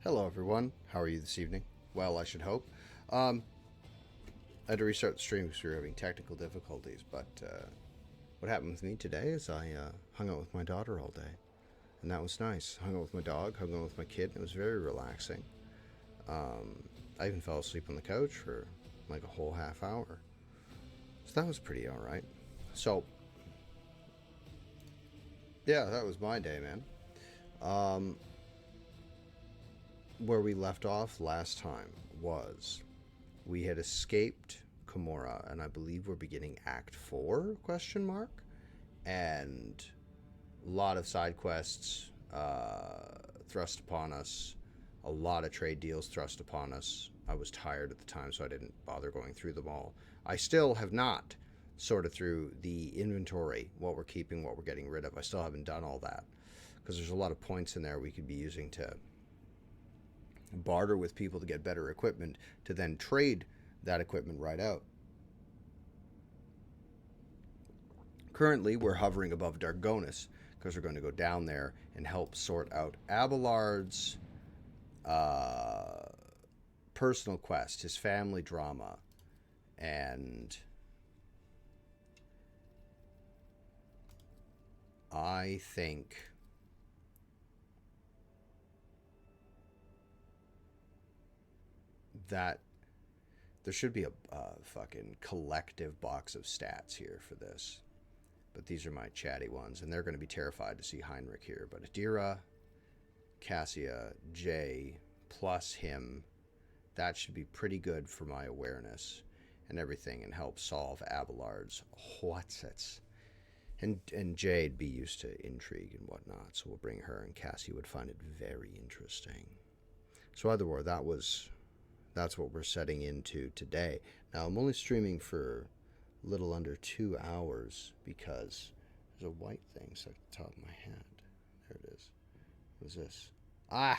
Hello everyone, how are you this evening? Well, I should hope. I had to restart the stream because we were having technical difficulties, but what happened with me today is I hung out with my daughter all day, and that was nice. Hung out with my dog, hung out with my kid, and it was very relaxing. I even fell asleep on the couch for like a whole half hour, so that was pretty alright. So, yeah, that was my day, man. Where we left off last time was we had escaped Komora, and I believe we're beginning Act 4, question mark, and a lot of side quests thrust upon us, a lot of trade deals thrust upon us. I was tired at the time, so I didn't bother going through them all. I still have not sorted through the inventory, what we're keeping, what we're getting rid of. I still haven't done all that, because there's a lot of points in there we could be using to barter with people to get better equipment, to then trade that equipment right out. Currently, we're hovering above Dargonus because we're going to go down there and help sort out Abelard's personal quest, his family drama, and I think that there should be a fucking collective box of stats here for this. But these are my chatty ones, and they're going to be terrified to see Heinrich here. But Adira, Cassia, Jay, plus him, that should be pretty good for my awareness and everything, and help solve Abelard's whatsits. And Jay'd be used to intrigue and whatnot, so we'll bring her, and Cassie would find it very interesting. So either way, that's what we're setting into today. Now, I'm only streaming for a little under 2 hours because there's a white thing stuck at the top of my head. There it is. What is this? Ah!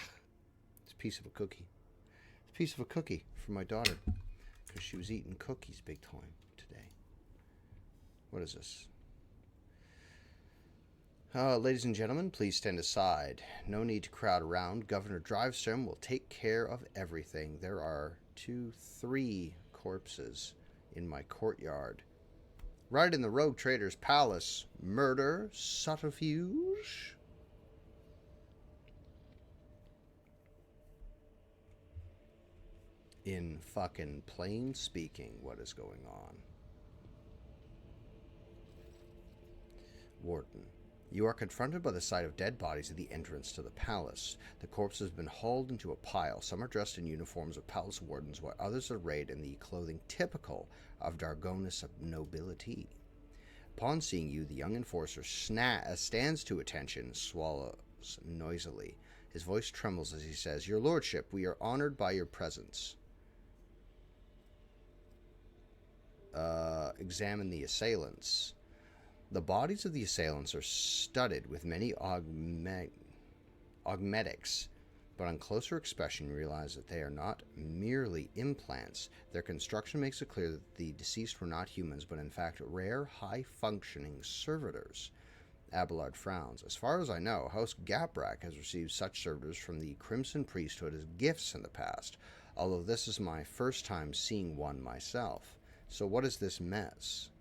It's a piece of a cookie. It's a piece of a cookie for my daughter because she was eating cookies big time today. What is this? Ladies and gentlemen, please stand aside. No need to crowd around. Governor Drivestone will take care of everything. There are 3 corpses in my courtyard. Right in the rogue trader's palace. Murder, subterfuge. In fucking plain speaking, what is going on? Warden. You are confronted by the sight of dead bodies at the entrance to the palace. The corpses have been hauled into a pile. Some are dressed in uniforms of palace wardens, while others are arrayed in the clothing typical of Dargonus nobility. Upon seeing you, the young enforcer stands to attention, swallows noisily. His voice trembles as he says, "Your lordship, we are honored by your presence." Examine the assailants. The bodies of the assailants are studded with many augmetics, but on closer inspection you realize that they are not merely implants. Their construction makes it clear that the deceased were not humans, but in fact rare, high-functioning servitors. Abelard frowns. As far as I know, House Gaprak has received such servitors from the Crimson Priesthood as gifts in the past, although this is my first time seeing one myself. So what is this mess?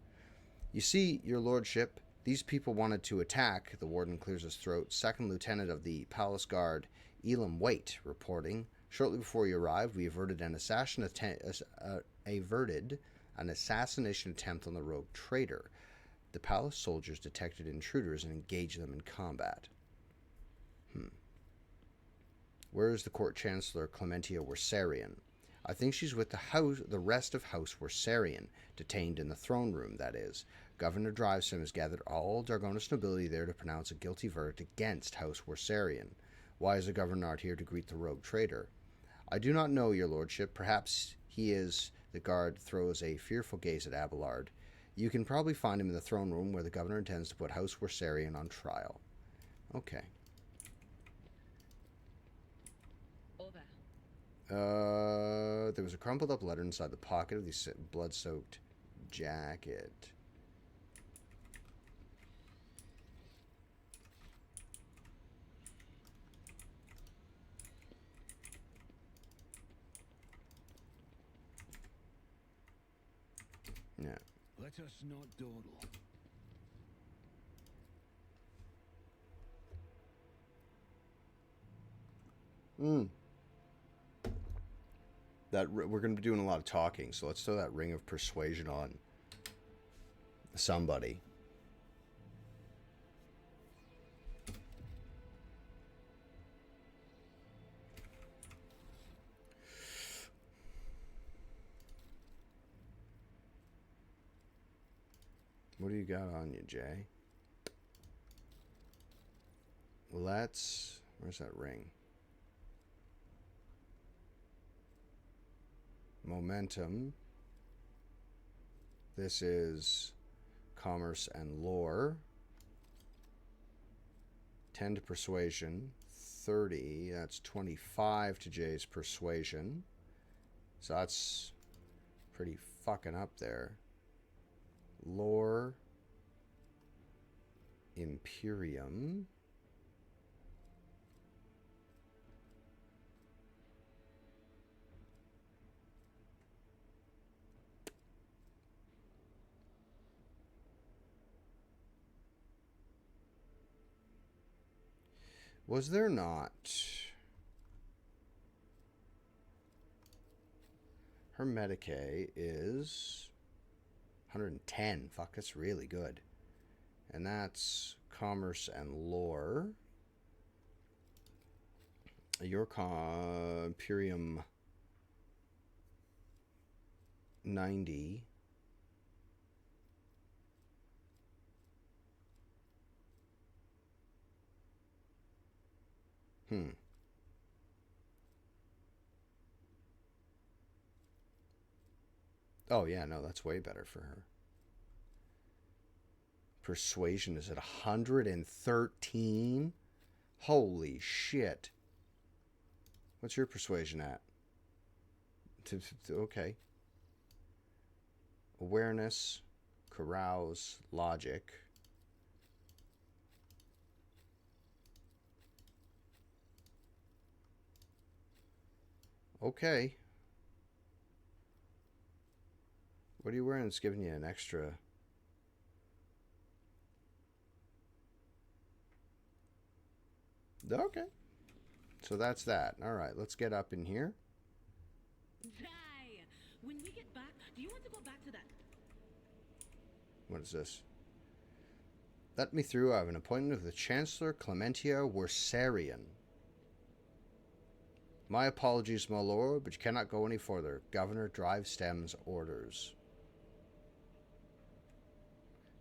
You see, your lordship, these people wanted to attack. The warden clears his throat. Second Lieutenant of the Palace Guard, Elam Waite, reporting. Shortly before you arrived, we averted an assassination attempt on the rogue trader. The palace soldiers detected intruders and engaged them in combat. Where is the court chancellor, Clementia Wersarian? I think she's with the rest of House Wersarian, detained in the throne room, that is. Governor Drivestone has gathered all Dargonus nobility there to pronounce a guilty verdict against House Wersarian. Why is the governor not here to greet the rogue trader? I do not know, your lordship. Perhaps he is. The guard throws a fearful gaze at Abelard. You can probably find him in the throne room where the governor intends to put House Wersarian on trial. Okay. There was a crumpled up letter inside the pocket of the blood-soaked jacket. Let us not dawdle. That we're going to be doing a lot of talking, so let's throw that ring of persuasion on somebody. What do you got on you, Jay? Let's... Where's that ring? Momentum. This is commerce and lore. 10 to persuasion. 30. That's 25 to Jay's persuasion. So that's pretty fucking up there. Lore. Imperium. Was there not... Her Medicae is 110. Fuck, that's really good. And that's commerce and lore. Your Imperium 90. Oh, yeah, no, that's way better for her. Persuasion is at 113. Holy shit. What's your persuasion at? Okay. Awareness, carouse, logic. Okay. What are you wearing? It's giving you an extra... Okay. So that's that. All right, let's get up in here. When we get back, do you want to go back to that? What is this? Let me through. I have an appointment with the Chancellor Clementia Worsarian. My apologies, my lord, but you cannot go any further. Governor Drivestem's orders.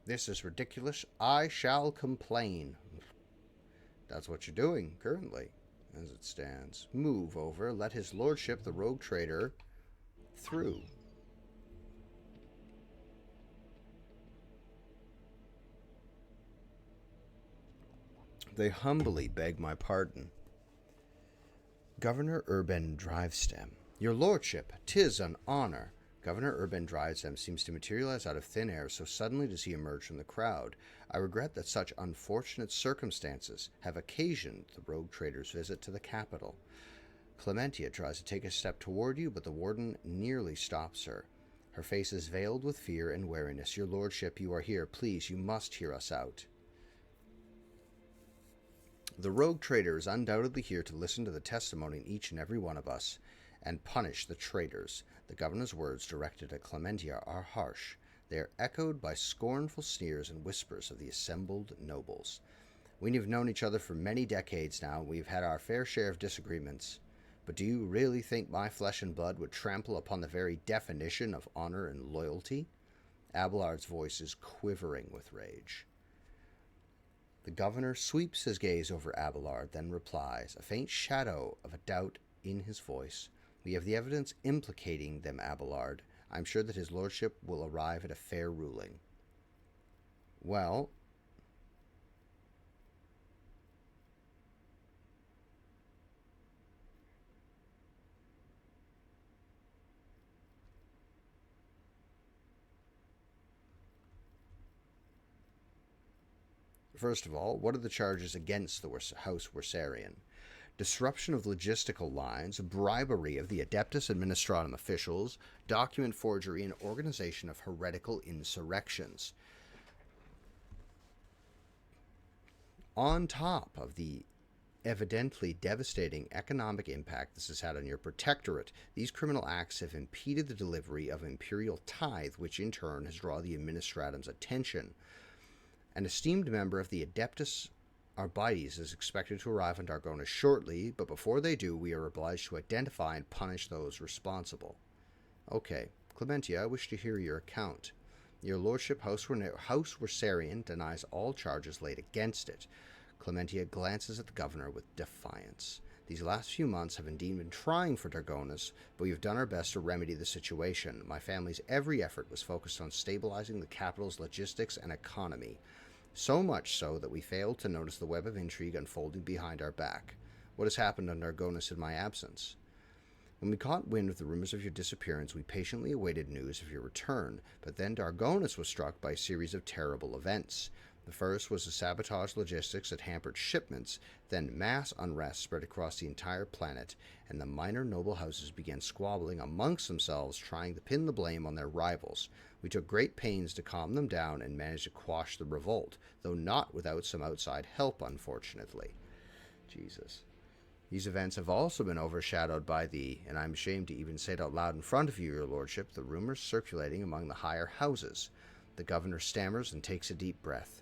This is ridiculous. I shall complain. That's what you're doing currently, as it stands. Move over. Let his lordship, the rogue trader, through. They humbly beg my pardon. Governor Urban Drivestem. Your lordship, 'tis an honor. Governor Urban Drivestem seems to materialize out of thin air, so suddenly does he emerge from the crowd. I regret that such unfortunate circumstances have occasioned the rogue trader's visit to the capital. Clementia tries to take a step toward you, but the warden nearly stops her. Her face is veiled with fear and wariness. Your lordship, you are here. Please, you must hear us out. The rogue trader is undoubtedly here to listen to the testimony in each and every one of us, and punish the traitors. The governor's words directed at Clementia are harsh. They are echoed by scornful sneers and whispers of the assembled nobles. We have known each other for many decades now, and we've had our fair share of disagreements. But do you really think my flesh and blood would trample upon the very definition of honor and loyalty? Abelard's voice is quivering with rage. The governor sweeps his gaze over Abelard, then replies, a faint shadow of a doubt in his voice. We have the evidence implicating them, Abelard. I'm sure that his lordship will arrive at a fair ruling. Well, first of all, what are the charges against the House Worsarian? disruption of logistical lines, bribery of the Adeptus Administratum officials, document forgery, and organization of heretical insurrections. On top of the evidently devastating economic impact this has had on your protectorate, these criminal acts have impeded the delivery of imperial tithe, which in turn has drawn the Administratum's attention. An esteemed member of the Adeptus Arbites is expected to arrive on Dargonus shortly, but before they do, we are obliged to identify and punish those responsible. Okay, Clementia, I wish to hear your account. Your lordship, House Wersarian, denies all charges laid against it. Clementia glances at the governor with defiance. These last few months have indeed been trying for Dargonus, but we have done our best to remedy the situation. My family's every effort was focused on stabilizing the capital's logistics and economy. So much so that we failed to notice the web of intrigue unfolding behind our back. What has happened on Dargonus in my absence? When we caught wind of the rumors of your disappearance, we patiently awaited news of your return, but then Dargonus was struck by a series of terrible events. The first was the sabotage logistics that hampered shipments, then mass unrest spread across the entire planet, and the minor noble houses began squabbling amongst themselves, trying to pin the blame on their rivals. We took great pains to calm them down and managed to quash the revolt, though not without some outside help, unfortunately. Jesus. These events have also been overshadowed by and I'm ashamed to even say it out loud in front of you, your lordship, the rumors circulating among the higher houses. The governor stammers and takes a deep breath.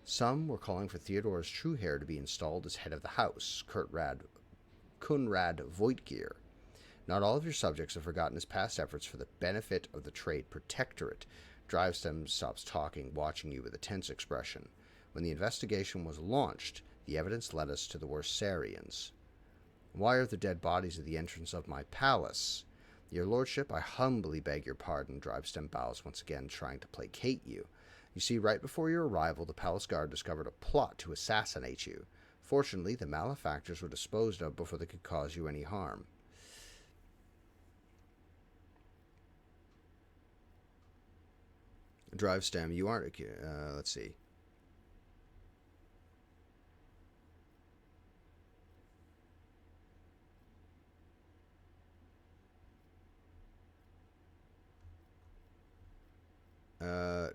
Some were calling for Theodore's true heir to be installed as head of the house, Kunrad Voigtgear. Not all of your subjects have forgotten his past efforts for the benefit of the trade protectorate. Drivestem stops talking, watching you with a tense expression. When the investigation was launched, the evidence led us to the Wersarians. Why are the dead bodies at the entrance of my palace? Your lordship, I humbly beg your pardon, Drivestem bows once again, trying to placate you. You see, right before your arrival, the palace guard discovered a plot to assassinate you. Fortunately, the malefactors were disposed of before they could cause you any harm. Drivestem, you aren't... let's see.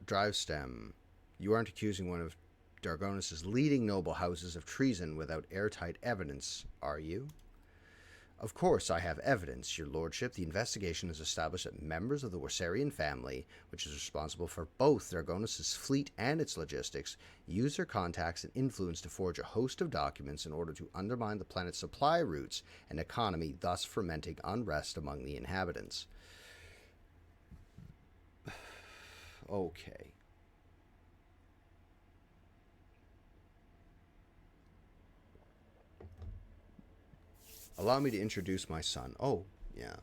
Drivestem, you aren't accusing one of Dargonus' leading noble houses of treason without airtight evidence, are you? Of course I have evidence, your lordship. The investigation has established that members of the Wersarian family, which is responsible for both Dargonus' fleet and its logistics, use their contacts and influence to forge a host of documents in order to undermine the planet's supply routes and economy, thus fomenting unrest among the inhabitants. Okay. Allow me to introduce my son. Oh, yeah.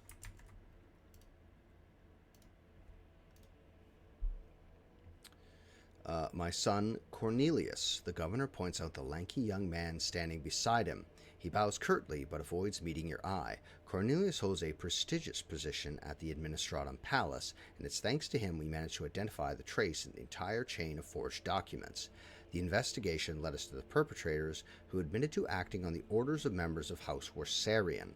My son, Cornelius. The governor points out the lanky young man standing beside him. He bows curtly, but avoids meeting your eye. Cornelius holds a prestigious position at the Administratum Palace, and it's thanks to him we managed to identify the trace in the entire chain of forged documents. The investigation led us to the perpetrators, who admitted to acting on the orders of members of House Wersarian.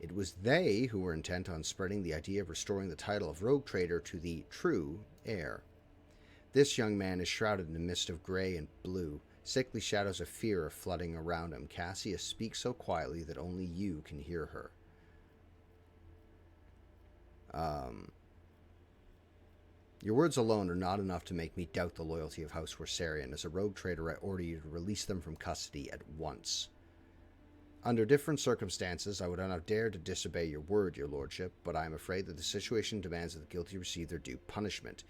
It was they who were intent on spreading the idea of restoring the title of rogue trader to the true heir. This young man is shrouded in a mist of gray and blue. Sickly shadows of fear are flooding around him. Cassia speaks so quietly that only you can hear her. Your words alone are not enough to make me doubt the loyalty of House Wersarian. As a rogue trader, I order you to release them from custody at once. Under different circumstances, I would not have dared to disobey your word, your lordship, but I am afraid that the situation demands that the guilty receive their due punishment.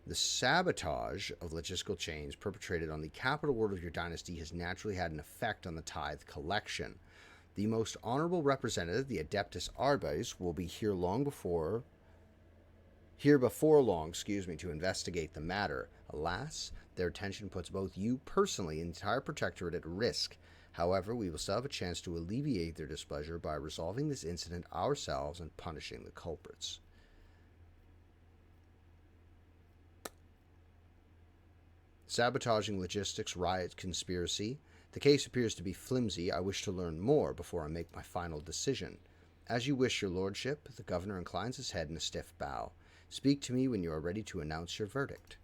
The sabotage of logistical chains perpetrated on the capital world of your dynasty has naturally had an effect on the tithe collection. The most honorable representative, the Adeptus Arbites, will be here before long, to investigate the matter. Alas, their attention puts both you personally and the entire protectorate at risk. However, we will still have a chance to alleviate their displeasure by resolving this incident ourselves and punishing the culprits. Sabotaging logistics, riot, conspiracy. The case appears to be flimsy. I wish to learn more before I make my final decision. As you wish, your lordship. The governor inclines his head in a stiff bow. Speak to me when you are ready to announce your verdict.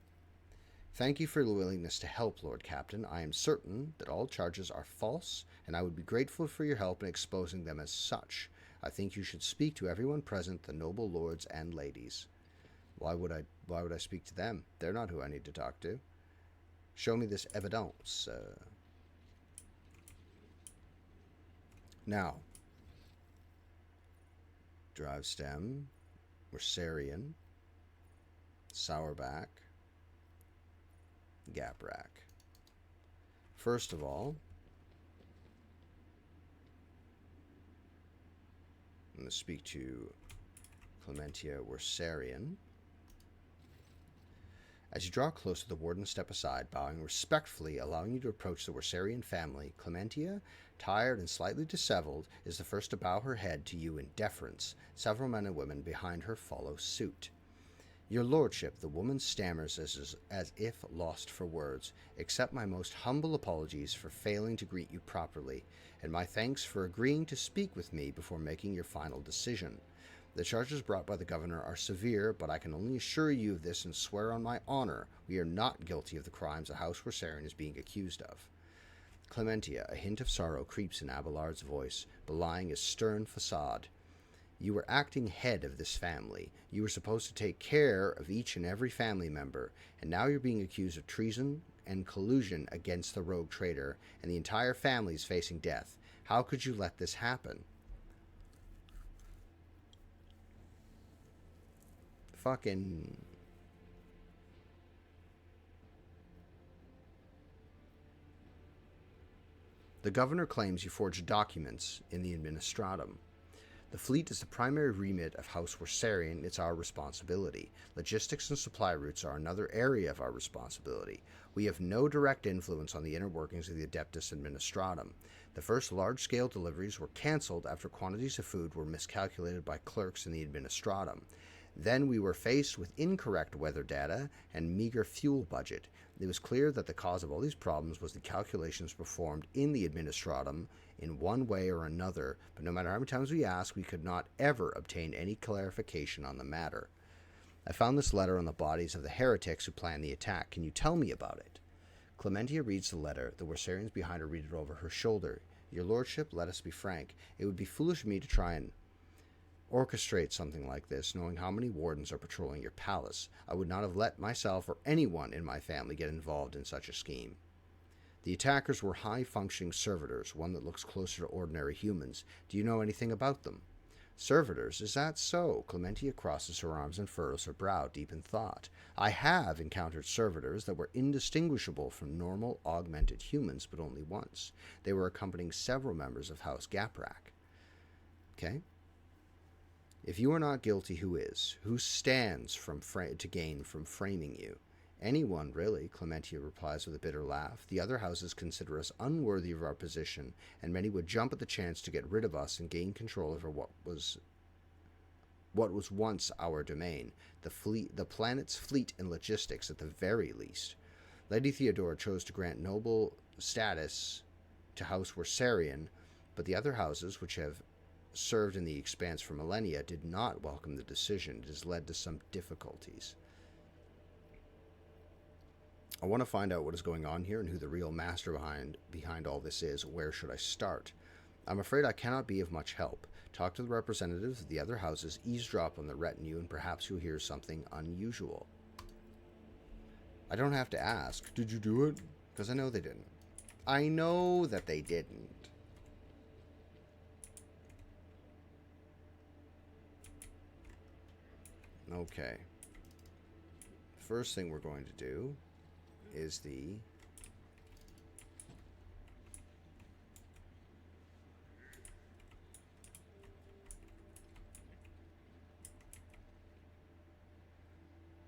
Thank you for your willingness to help, Lord Captain. I am certain that all charges are false, and I would be grateful for your help in exposing them as such. I think you should speak to everyone present, the noble lords and ladies. Why would I speak to them? They're not who I need to talk to. Show me this evidence. Now, drive stem, Wersarian, Sourback, Gap Rack. First of all, I'm going to speak to Clementia Wersarian. As you draw closer, the wardens step aside, bowing respectfully, allowing you to approach the Wersarian family. Clementia, tired and slightly disheveled, is the first to bow her head to you in deference. Several men and women behind her follow suit. Your lordship, the woman stammers as if lost for words. Accept my most humble apologies for failing to greet you properly, and my thanks for agreeing to speak with me before making your final decision. The charges brought by the governor are severe, but I can only assure you of this and swear on my honor we are not guilty of the crimes the House Wersarian is being accused of. Clementia, a hint of sorrow creeps in Abelard's voice, belying his stern facade. You were acting head of this family. You were supposed to take care of each and every family member, and now you're being accused of treason and collusion against the rogue traitor, and the entire family is facing death. How could you let this happen? Fucking... The governor claims you forged documents in the administratum. The fleet is the primary remit of House Wersarian. It's our responsibility. Logistics and supply routes are another area of our responsibility. We have no direct influence on the inner workings of the Adeptus Administratum. The first large-scale deliveries were cancelled after quantities of food were miscalculated by clerks in the Administratum. Then we were faced with incorrect weather data and meager fuel budget. It was clear that the cause of all these problems was the calculations performed in the Administratum in one way or another, but no matter how many times we asked, we could not ever obtain any clarification on the matter. I found this letter on the bodies of the heretics who planned the attack. Can you tell me about it? Clementia reads the letter. The Wersarians behind her read it over her shoulder. Your lordship, let us be frank. It would be foolish of me to try and orchestrate something like this, knowing how many wardens are patrolling your palace. I would not have let myself or anyone in my family get involved in such a scheme. The attackers were high-functioning servitors, one that looks closer to ordinary humans. Do you know anything about them? Servitors, is that so? Clementia crosses her arms and furrows her brow, deep in thought. I have encountered servitors that were indistinguishable from normal, augmented humans, but only once. They were accompanying several members of House Gaprak. Okay? If you are not guilty, who is? Who stands to gain from framing you? Anyone, really, Clementia replies with a bitter laugh. The other houses consider us unworthy of our position, and many would jump at the chance to get rid of us and gain control over what was once our domain, the planet's fleet and logistics at the very least. Lady Theodora chose to grant noble status to House Wersarian, but the other houses, which have served in the Expanse for millennia, did not welcome the decision. It has led to some difficulties. I want to find out what is going on here and who the real master behind all this is. Where should I start? I'm afraid I cannot be of much help. Talk to the representatives of the other houses, eavesdrop on the retinue, and perhaps you'll hear something unusual. I don't have to ask, did you do it? Because I know they didn't. I know that they didn't. Okay. First thing we're going to do is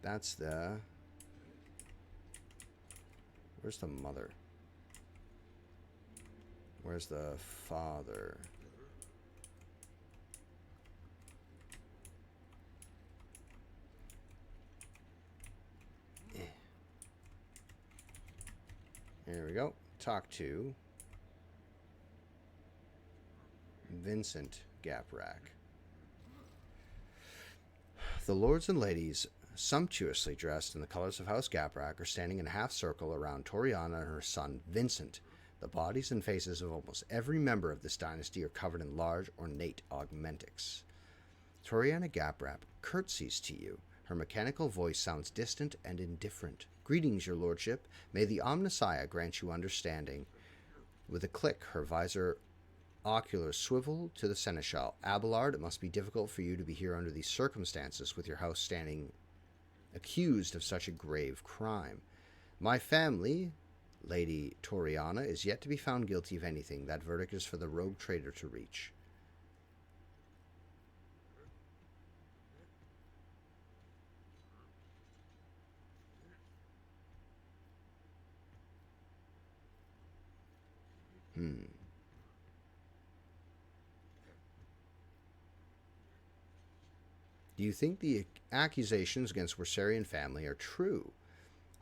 that's the... Where's the mother? Where's the father? Here we go. Talk to Vincent Gaprak. The lords and ladies, sumptuously dressed in the colors of House Gaprak, are standing in a half circle around Toriana and her son Vincent. The bodies and faces of almost every member of this dynasty are covered in large, ornate augmentics. Toriana Gaprak curtsies to you. Her mechanical voice sounds distant and indifferent. Greetings, your lordship. May the Omnissiah grant you understanding. With a click, her visor oculars swivel to the seneschal. Abelard, it must be difficult for you to be here under these circumstances, with your house standing accused of such a grave crime. My family, Lady Toriana, is yet to be found guilty of anything. That verdict is for the rogue traitor to reach. Do you think the accusations against Wersarian family are true?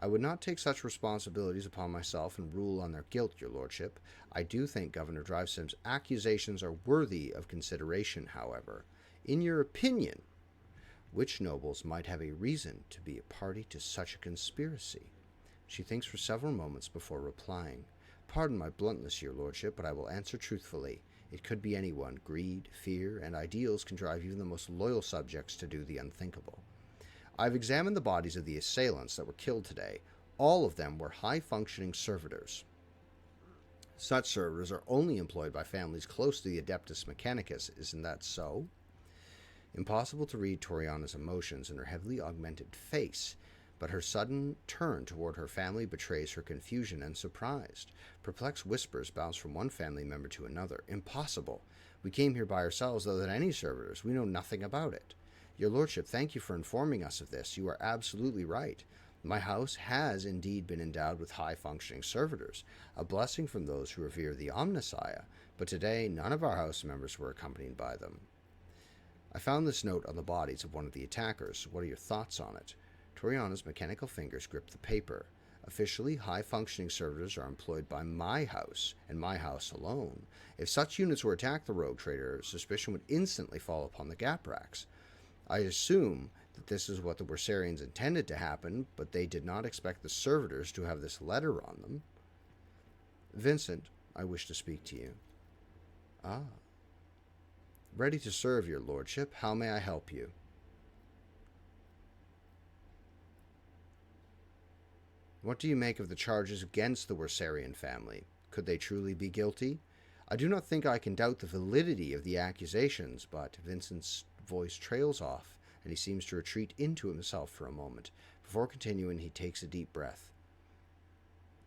I would not take such responsibilities upon myself and rule on their guilt, your lordship. I do think Governor Drivesim's accusations are worthy of consideration, however. In your opinion, which nobles might have a reason to be a party to such a conspiracy? She thinks for several moments before replying. Pardon my bluntness, your lordship, but I will answer truthfully. It could be anyone. Greed, fear, and ideals can drive even the most loyal subjects to do the unthinkable. I've examined the bodies of the assailants that were killed today. All of them were high-functioning servitors. Such servitors are only employed by families close to the Adeptus Mechanicus. Isn't that so? Impossible to read Toriana's emotions in her heavily augmented face, but her sudden turn toward her family betrays her confusion and surprise. Perplexed whispers bounce from one family member to another. Impossible. We came here by ourselves without any servitors. We know nothing about it. Your lordship, thank you for informing us of this. You are absolutely right. My house has indeed been endowed with high-functioning servitors, a blessing from those who revere the Omnissiah, but today none of our house members were accompanied by them. I found this note on the bodies of one of the attackers. What are your thoughts on it? Toriana's mechanical fingers grip the paper. Officially, high-functioning servitors are employed by my house, and my house alone. If such units were attacked the rogue trader, suspicion would instantly fall upon the Gapraks. I assume that this is what the Wersarians intended to happen, but they did not expect the servitors to have this letter on them. Vincent, I wish to speak to you. Ah. Ready to serve, your lordship. How may I help you? What do you make of the charges against the Wersarian family? Could they truly be guilty? I do not think I can doubt the validity of the accusations, but Vincent's voice trails off, and he seems to retreat into himself for a moment. Before continuing, he takes a deep breath.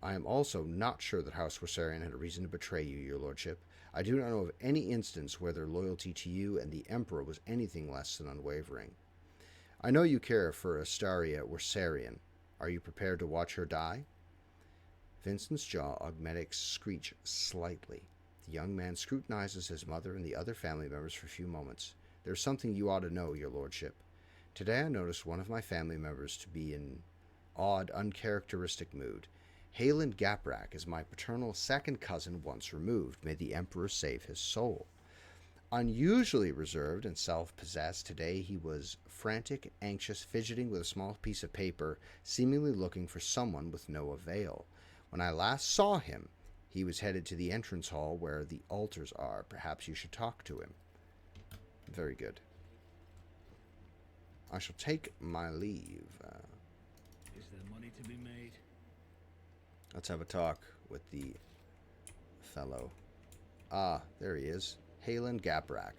I am also not sure that House Wersarian had a reason to betray you, your lordship. I do not know of any instance where their loyalty to you and the Emperor was anything less than unwavering. I know you care for Astaria Wersarian. Are you prepared to watch her die? Vincent's jaw augmentics screech slightly. The young man scrutinizes his mother and the other family members for a few moments. There's something you ought to know, your lordship. Today I noticed one of my family members to be in odd, uncharacteristic mood. Hayland Gaprak is my paternal second cousin once removed. May the Emperor save his soul. Unusually reserved and self-possessed, today he was frantic, anxious, fidgeting with a small piece of paper, seemingly looking for someone with no avail. When I last saw him, he was headed to the entrance hall where the altars are. Perhaps you should talk to him. Very good. I shall take my leave. Is there money to be made? Let's have a talk with the fellow. Ah, there he is. Hayland Gaprak.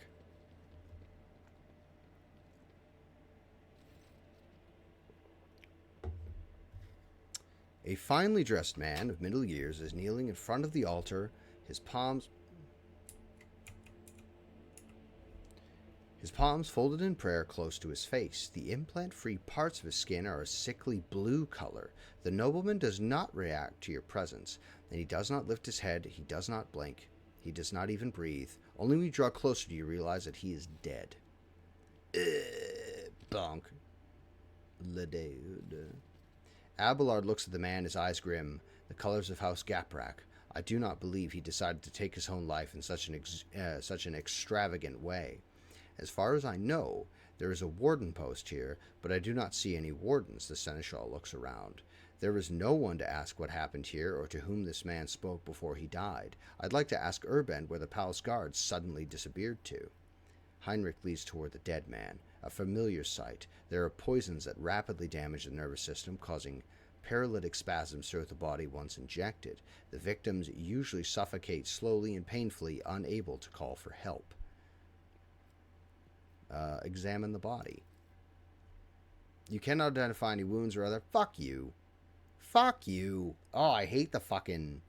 A finely dressed man of middle years is kneeling in front of the altar, his palms folded in prayer close to his face. The implant-free parts of his skin are a sickly blue color. The nobleman does not react to your presence, and he does not lift his head, he does not blink, he does not even breathe. Only when you draw closer do you realize that he is dead. Bonk. Le dude. Abelard looks at the man, his eyes grim, the colors of House Gaprak. I do not believe he decided to take his own life in such an extravagant way. As far as I know, there is a warden post here, but I do not see any wardens. The seneschal looks around. There is no one to ask what happened here or to whom this man spoke before he died. I'd like to ask Urband where the palace guards suddenly disappeared to. Heinrich leads toward the dead man, a familiar sight. There are poisons that rapidly damage the nervous system, causing paralytic spasms throughout the body once injected. The victims usually suffocate slowly and painfully, unable to call for help. Examine the body. You cannot identify any wounds or other. Fuck you. Fuck you. Oh, I hate the fucking...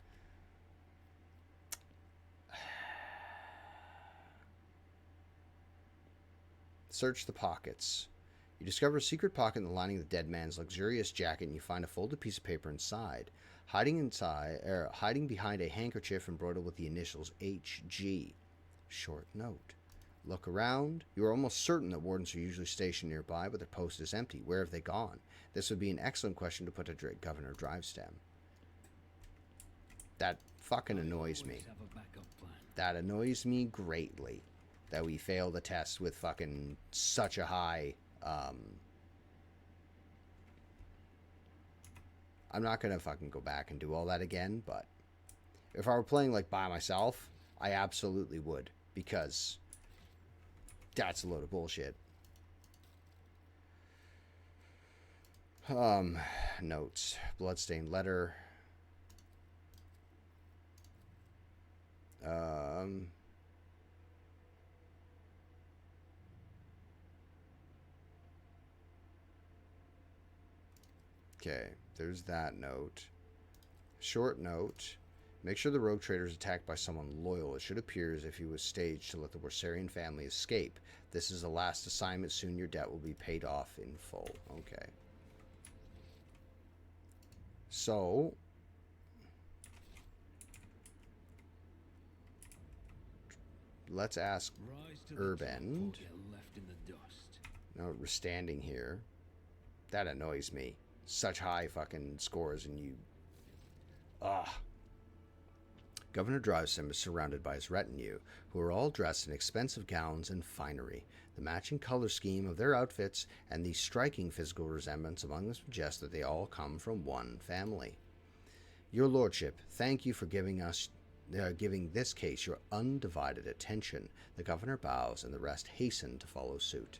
Search the pockets. You discover a secret pocket in the lining of the dead man's luxurious jacket, and you find a folded piece of paper inside. Hiding behind a handkerchief embroidered with the initials HG. Short note. Look around. You are almost certain that wardens are usually stationed nearby, but their post is empty. Where have they gone? This would be an excellent question to put to Governor Drivestem. That fucking annoys me. That annoys me greatly. That we fail the test with fucking such a high... I'm not going to fucking go back and do all that again, but if I were playing like by myself, I absolutely would, because that's a load of bullshit. Notes. Bloodstained letter. Okay, there's that note. Short note. Make sure the rogue trader is attacked by someone loyal. It should appear as if he was staged to let the Warsarian family escape. This is the last assignment. Soon your debt will be paid off in full. Okay. So... let's ask Urband. No, we're standing here. That annoys me. Such high fucking scores, and you... Governor Drivestem is surrounded by his retinue, who are all dressed in expensive gowns and finery. The matching color scheme of their outfits and the striking physical resemblance among them suggest that they all come from one family. Your Lordship, thank you for giving this case your undivided attention. The governor bows, and the rest hasten to follow suit.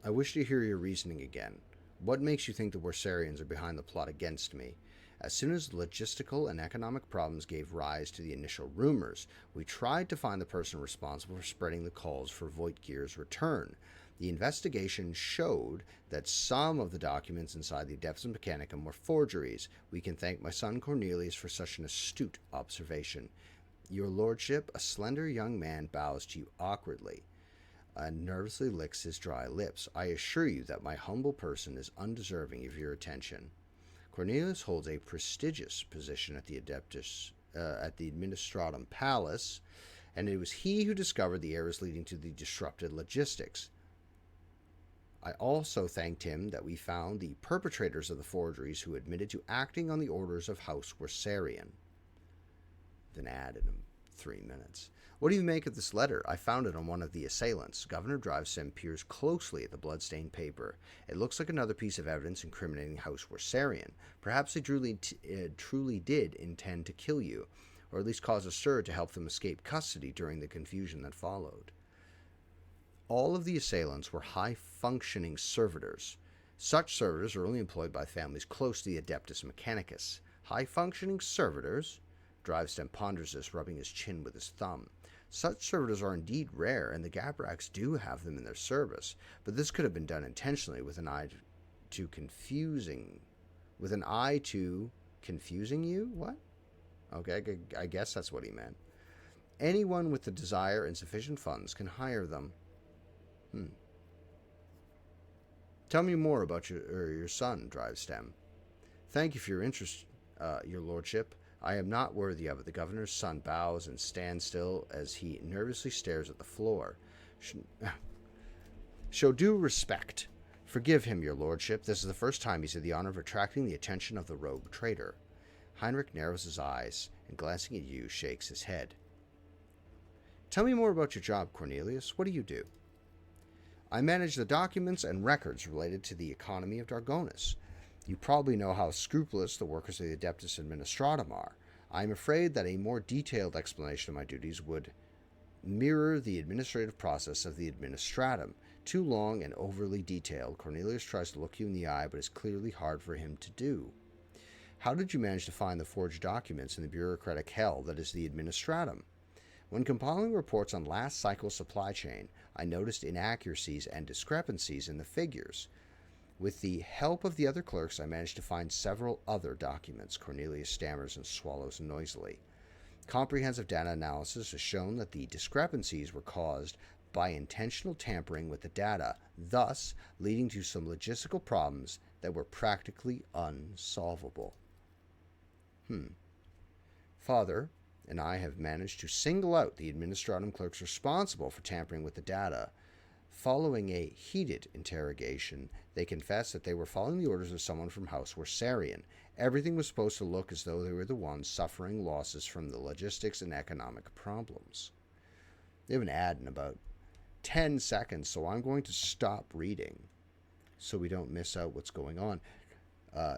I wish to hear your reasoning again. What makes you think the Warsarians are behind the plot against me? As soon as logistical and economic problems gave rise to the initial rumors, we tried to find the person responsible for spreading the calls for Voigtgear's return. The investigation showed that some of the documents inside the Adeptus Mechanicum were forgeries. We can thank my son Cornelius for such an astute observation. Your Lordship, a slender young man bows to you awkwardly and nervously licks his dry lips. I assure you that my humble person is undeserving of your attention. Cornelius holds a prestigious position at the Administratum Palace, and it was he who discovered the errors leading to the disrupted logistics. I also thanked him that we found the perpetrators of the forgeries who admitted to acting on the orders of House Warsarian. Then added in 3 minutes. What do you make of this letter? I found it on one of the assailants. Governor Drivestem peers closely at the bloodstained paper. It looks like another piece of evidence incriminating House Warsarian. Perhaps they truly did intend to kill you, or at least cause a stir to help them escape custody during the confusion that followed. All of the assailants were high-functioning servitors. Such servitors are only employed by families close to the Adeptus Mechanicus. High-functioning servitors? Drivestem ponders this, rubbing his chin with his thumb. Such servitors are indeed rare, and the Gabraks do have them in their service, but this could have been done intentionally with an eye to confusing you? What? Okay, I guess that's what he meant. Anyone with the desire and sufficient funds can hire them. Tell me more about your son, Drivestem. Thank you for your interest, your lordship. I am not worthy of it. The governor's son bows and stands still as he nervously stares at the floor. Show due respect Forgive him, your lordship. This is the first time he's had the honor of attracting the attention of the rogue trader. Heinrich narrows his eyes and, glancing at you, shakes his head. Tell me more about your job, Cornelius. What do you do? I manage the documents and records related to the economy of Dargonus. You probably know how scrupulous the workers of the Adeptus Administratum are. I am afraid that a more detailed explanation of my duties would mirror the administrative process of the Administratum. Too long and overly detailed. Cornelius tries to look you in the eye, but it's clearly hard for him to do. How did you manage to find the forged documents in the bureaucratic hell that is the Administratum? When compiling reports on last cycle's supply chain, I noticed inaccuracies and discrepancies in the figures. With the help of the other clerks, I managed to find several other documents. Cornelius stammers and swallows noisily. Comprehensive data analysis has shown that the discrepancies were caused by intentional tampering with the data, thus leading to some logistical problems that were practically unsolvable. Father and I have managed to single out the Administratum clerks responsible for tampering with the data. Following a heated interrogation, they confessed that they were following the orders of someone from House Worsarian. Everything was supposed to look as though they were the ones suffering losses from the logistics and economic problems. They have an ad in about 10 seconds, so I'm going to stop reading so we don't miss out what's going on,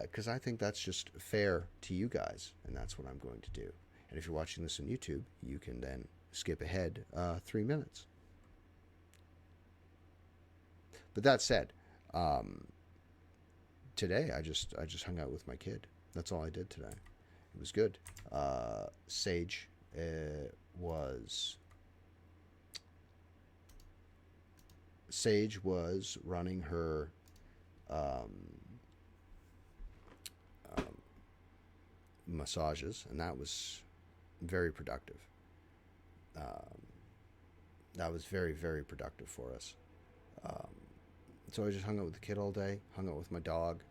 because I think that's just fair to you guys, and that's what I'm going to do. And if you're watching this on YouTube, you can then skip ahead 3 minutes. But that said, today I just hung out with my kid. That's all I did today. It was good. Sage was running her massages, and that was very productive. That was very, very productive for us. So I just hung out with the kid all day, hung out with my dog.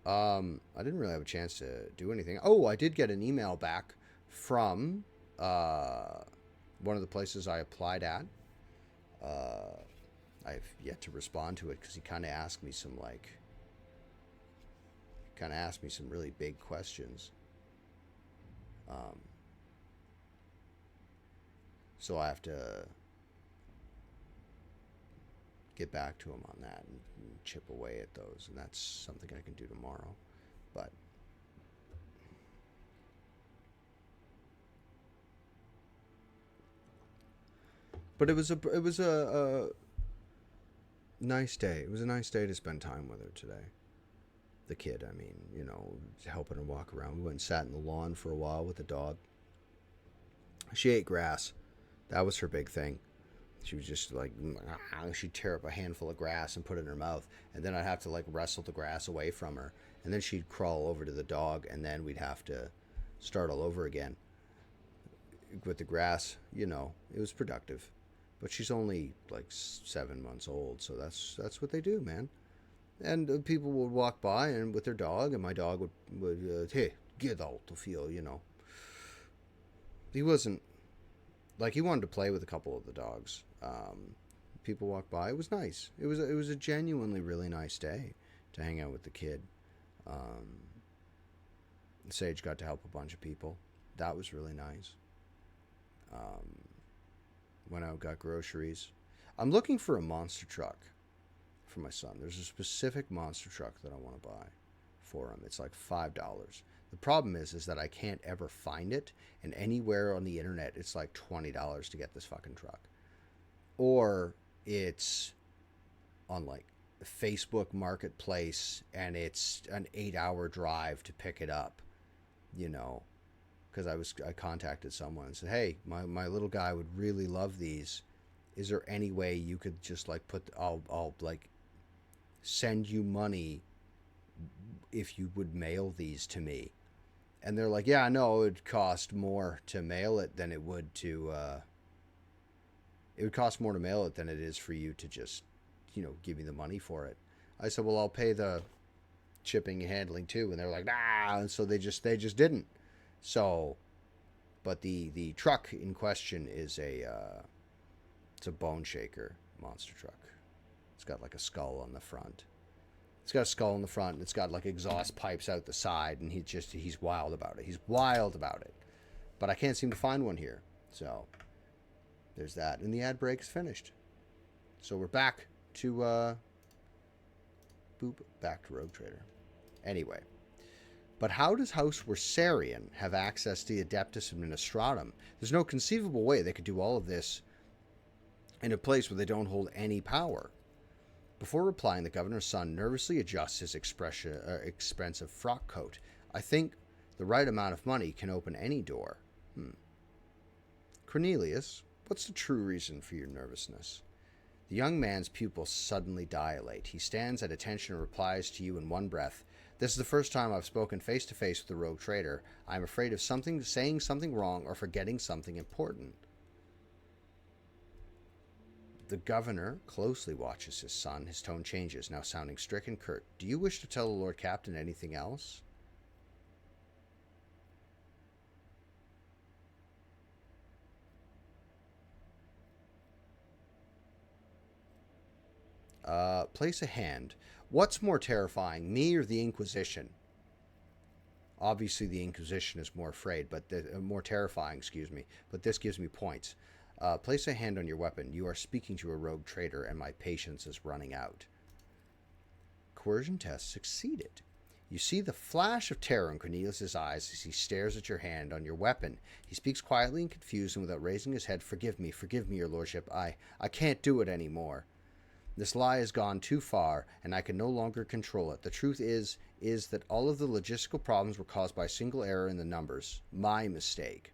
I didn't really have a chance to do anything. Oh, I did get an email back from one of the places I applied at. I've yet to respond to it because he kind of asked me some really big questions. So I have to get back to him on that and chip away at those, and that's something I can do tomorrow. But it was a nice day. It was a nice day to spend time with her today. The kid, I mean, helping her walk around. We went and sat in the lawn for a while with the dog. She ate grass. That was her big thing. She was just like, she'd tear up a handful of grass and put it in her mouth. And then I'd have to wrestle the grass away from her. And then she'd crawl over to the dog, and then we'd have to start all over again. With the grass, it was productive. But she's only 7 months old, so that's what they do, man. And people would walk by and with their dog, and my dog would hey, get out to feel, He wasn't, he wanted to play with a couple of the dogs. People walked by. It was nice. It was a genuinely really nice day to hang out with the kid. Sage got to help a bunch of people. That was really nice. Went out, got groceries. I'm looking for a monster truck for my son. There's a specific monster truck that I want to buy for him. It's $5. The problem is that I can't ever find it, and anywhere on the internet it's $20 to get this fucking truck. Or it's on Facebook Marketplace, and it's an 8-hour drive to pick it up, because I contacted someone and said, hey, my little guy would really love these. Is there any way you could just I'll send you money if you would mail these to me? And they're like, yeah, no, it would cost more to mail it than it would to it would cost more to mail it than it is for you to just give me the money for it. I said, well, I'll pay the shipping and handling too. And they're like, nah. And so they just didn't. So, but the truck in question is it's a bone shaker monster truck. It's got a skull on the front. It's got a skull in the front, and it's got like exhaust pipes out the side, and he's wild about it. He's wild about it. But I can't seem to find one here. So there's that. And the ad break's finished. So we're back to back to Rogue Trader. Anyway. But how does House Wersarian have access to the Adeptus Administratum? There's no conceivable way they could do all of this in a place where they don't hold any power. Before replying, the governor's son nervously adjusts his expensive frock coat. I think the right amount of money can open any door. Cornelius, what's the true reason for your nervousness? The young man's pupils suddenly dilate. He stands at attention and replies to you in one breath. This is the first time I've spoken face to face with a rogue trader. I'm afraid of saying something wrong or forgetting something important. The governor closely watches his son. His tone changes, now sounding strict and curt. Do you wish to tell the Lord Captain anything else? Place a hand. What's more terrifying, me or the Inquisition? Obviously, the Inquisition is more afraid, but more terrifying, excuse me. But this gives me points. Place a hand on your weapon. You are speaking to a rogue trader, and my patience is running out. Coercion test succeeded. You see the flash of terror in Cornelius' eyes as he stares at your hand on your weapon. He speaks quietly and confused, and without raising his head, forgive me, your lordship. I can't do it anymore. This lie has gone too far, and I can no longer control it. The truth is that all of the logistical problems were caused by a single error in the numbers. My mistake.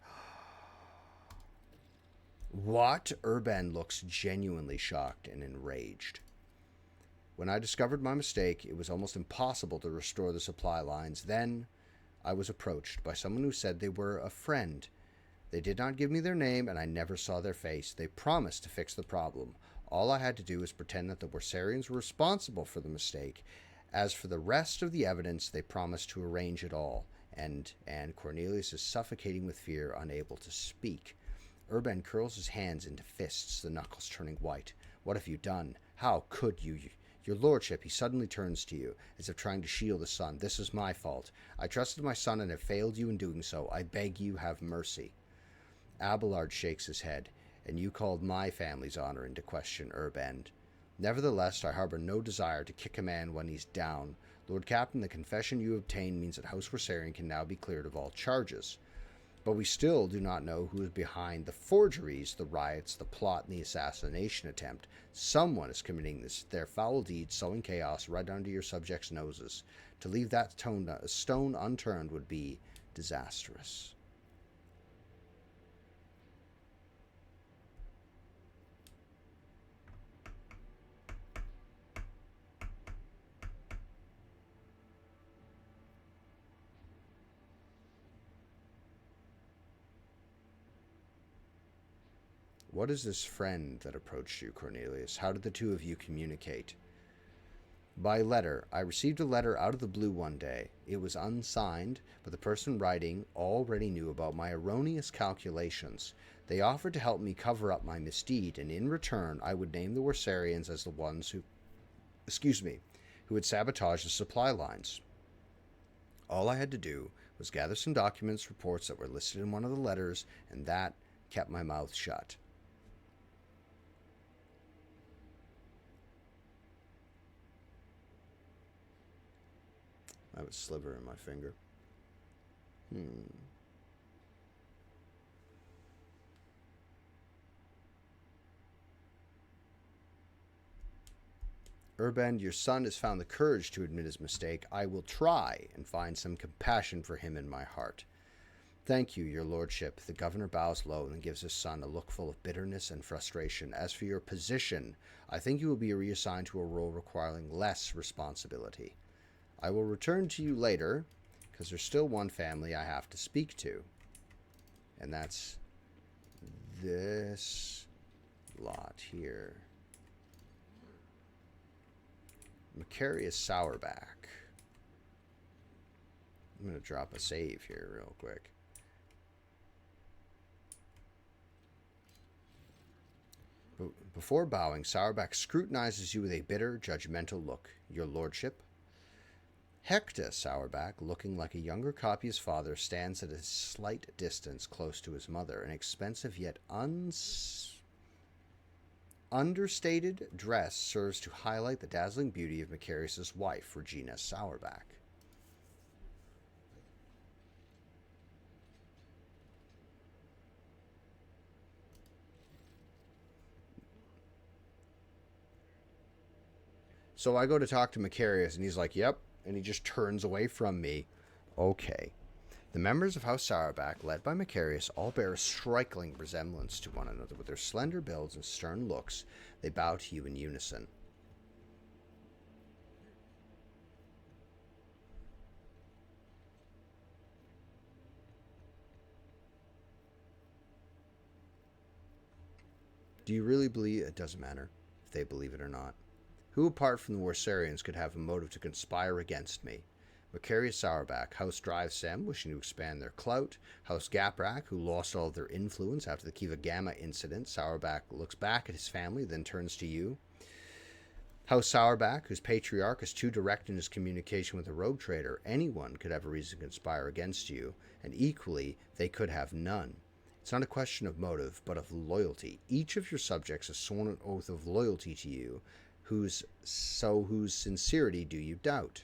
What? Urban looks genuinely shocked and enraged. When I discovered my mistake, it was almost impossible to restore the supply lines. Then I was approached by someone who said they were a friend. They did not give me their name, and I never saw their face. They promised to fix the problem. All I had to do was pretend that the Wersarians were responsible for the mistake. As for the rest of the evidence, they promised to arrange it all. And Cornelius is suffocating with fear, unable to speak. Urban curls his hands into fists, the knuckles turning white. What have you done? How could you? Your lordship, he suddenly turns to you, as if trying to shield his son. This is my fault. I trusted my son and have failed you in doing so. I beg you, have mercy. Abelard shakes his head. And you called my family's honor into question, Urband. Nevertheless, I harbor no desire to kick a man when he's down. Lord Captain, the confession you obtained means that House Wersarian can now be cleared of all charges. But we still do not know who is behind the forgeries, the riots, the plot, and the assassination attempt. Someone is committing their foul deeds, sowing chaos right under your subjects' noses. To leave that stone unturned would be disastrous. What is this friend that approached you, Cornelius? How did the two of you communicate? By letter. I received a letter out of the blue one day. It was unsigned, but the person writing already knew about my erroneous calculations. They offered to help me cover up my misdeed, and in return I would name the Wersarians as the ones who had sabotaged the supply lines. All I had to do was gather some documents, reports that were listed in one of the letters, and that kept my mouth shut. I have a sliver in my finger. Urband, your son has found the courage to admit his mistake. I will try and find some compassion for him in my heart. Thank you, your lordship. The governor bows low and gives his son a look full of bitterness and frustration. As for your position, I think you will be reassigned to a role requiring less responsibility. I will return to you later, because there's still one family I have to speak to. And that's this lot here. Macarius Sourback. I'm going to drop a save here real quick. Before bowing, Sourback scrutinizes you with a bitter, judgmental look. Your lordship, Hector Sourback, looking like a younger copy of his father, stands at a slight distance close to his mother. An expensive yet understated dress serves to highlight the dazzling beauty of Macarius' wife, Regina Sourback. So I go to talk to Macarius, and he's like, yep, and he just turns away from me. Okay. The members of House Sourback, led by Macarius, all bear a striking resemblance to one another. With their slender builds and stern looks, they bow to you in unison. Do you really believe it doesn't matter if they believe it or not? Who apart from the Warsarians could have a motive to conspire against me? Macarius Sourback, House Drive Sem, wishing to expand their clout. House Gaprak, who lost all of their influence after the Kiva Gamma incident. Sourback looks back at his family, then turns to you. House Sourback, whose patriarch is too direct in his communication with a rogue trader. Anyone could have a reason to conspire against you, and equally, they could have none. It's not a question of motive, but of loyalty. Each of your subjects has sworn an oath of loyalty to you, whose sincerity do you doubt?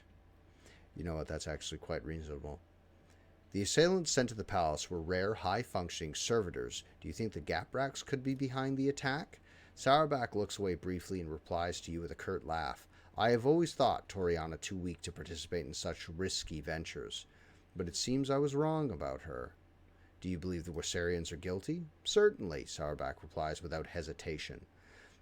You know what, that's actually quite reasonable. The assailants sent to the palace were rare, high-functioning servitors. Do you think the Gapraks could be behind the attack? Sourback looks away briefly and replies to you with a curt laugh. I have always thought Toriana too weak to participate in such risky ventures, but it seems I was wrong about her. Do you believe the Warsarians are guilty? Certainly, Sourback replies without hesitation.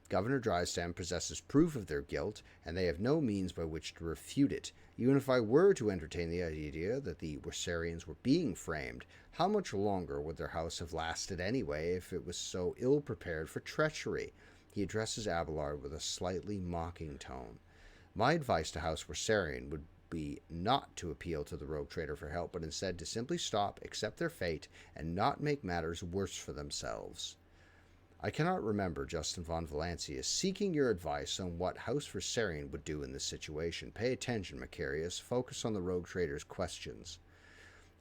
Governor Drysdale possesses proof of their guilt, and they have no means by which to refute it. Even if I were to entertain the idea that the Warsarians were being framed, how much longer would their house have lasted anyway if it was so ill-prepared for treachery? He addresses Abelard with a slightly mocking tone. My advice to House Warsarian would be not to appeal to the rogue trader for help, but instead to simply stop, accept their fate, and not make matters worse for themselves. I cannot remember Justin von Valancius seeking your advice on what House Warsarian would do in this situation. Pay attention, Macarius. Focus on the rogue trader's questions.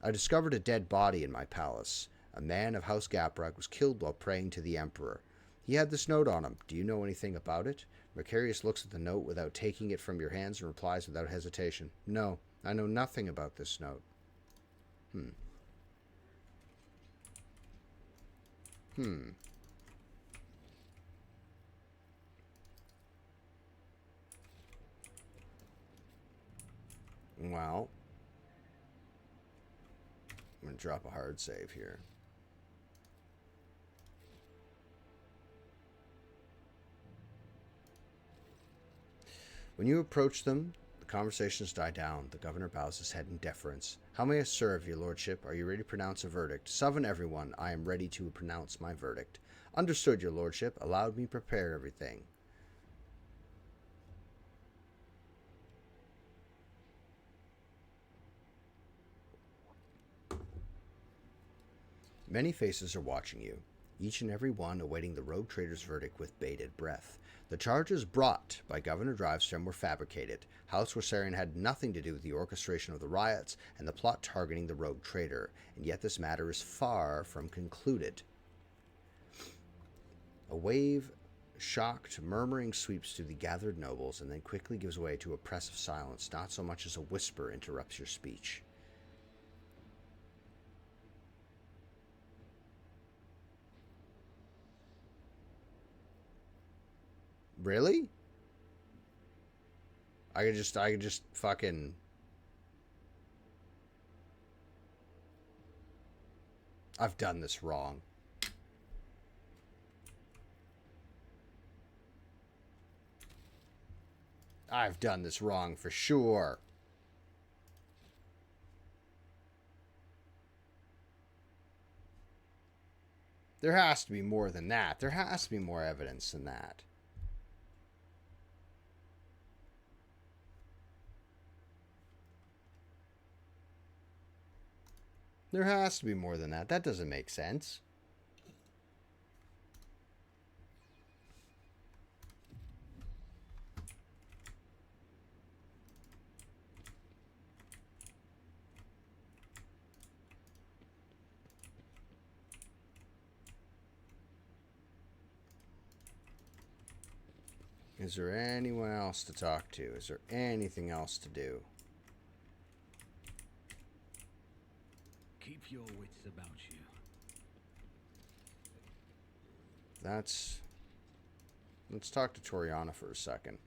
I discovered a dead body in my palace. A man of House Gaprak was killed while praying to the Emperor. He had this note on him. Do you know anything about it? Macarius looks at the note without taking it from your hands and replies without hesitation. No, I know nothing about this note. Well, I'm going to drop a hard save here. When you approach them, the conversations die down. The governor bows his head in deference. How may I serve, your lordship? Are you ready to pronounce a verdict? Summon everyone. I am ready to pronounce my verdict. Understood, your lordship. Allowed me prepare everything. Many faces are watching you, each and every one awaiting the rogue trader's verdict with bated breath. The charges brought by Governor Drivestone were fabricated. House Warsarian had nothing to do with the orchestration of the riots and the plot targeting the rogue trader, and yet this matter is far from concluded. A wave, shocked, murmuring sweeps through the gathered nobles and then quickly gives way to oppressive silence. Not so much as a whisper interrupts your speech. Really? I could just fucking... I've done this wrong. I've done this wrong for sure. There has to be more than that. There has to be more evidence than that. There has to be more than that. That doesn't make sense. Is there anyone else to talk to? Is there anything else to do? Keep your wits about you. Let's talk to Toriana for a second.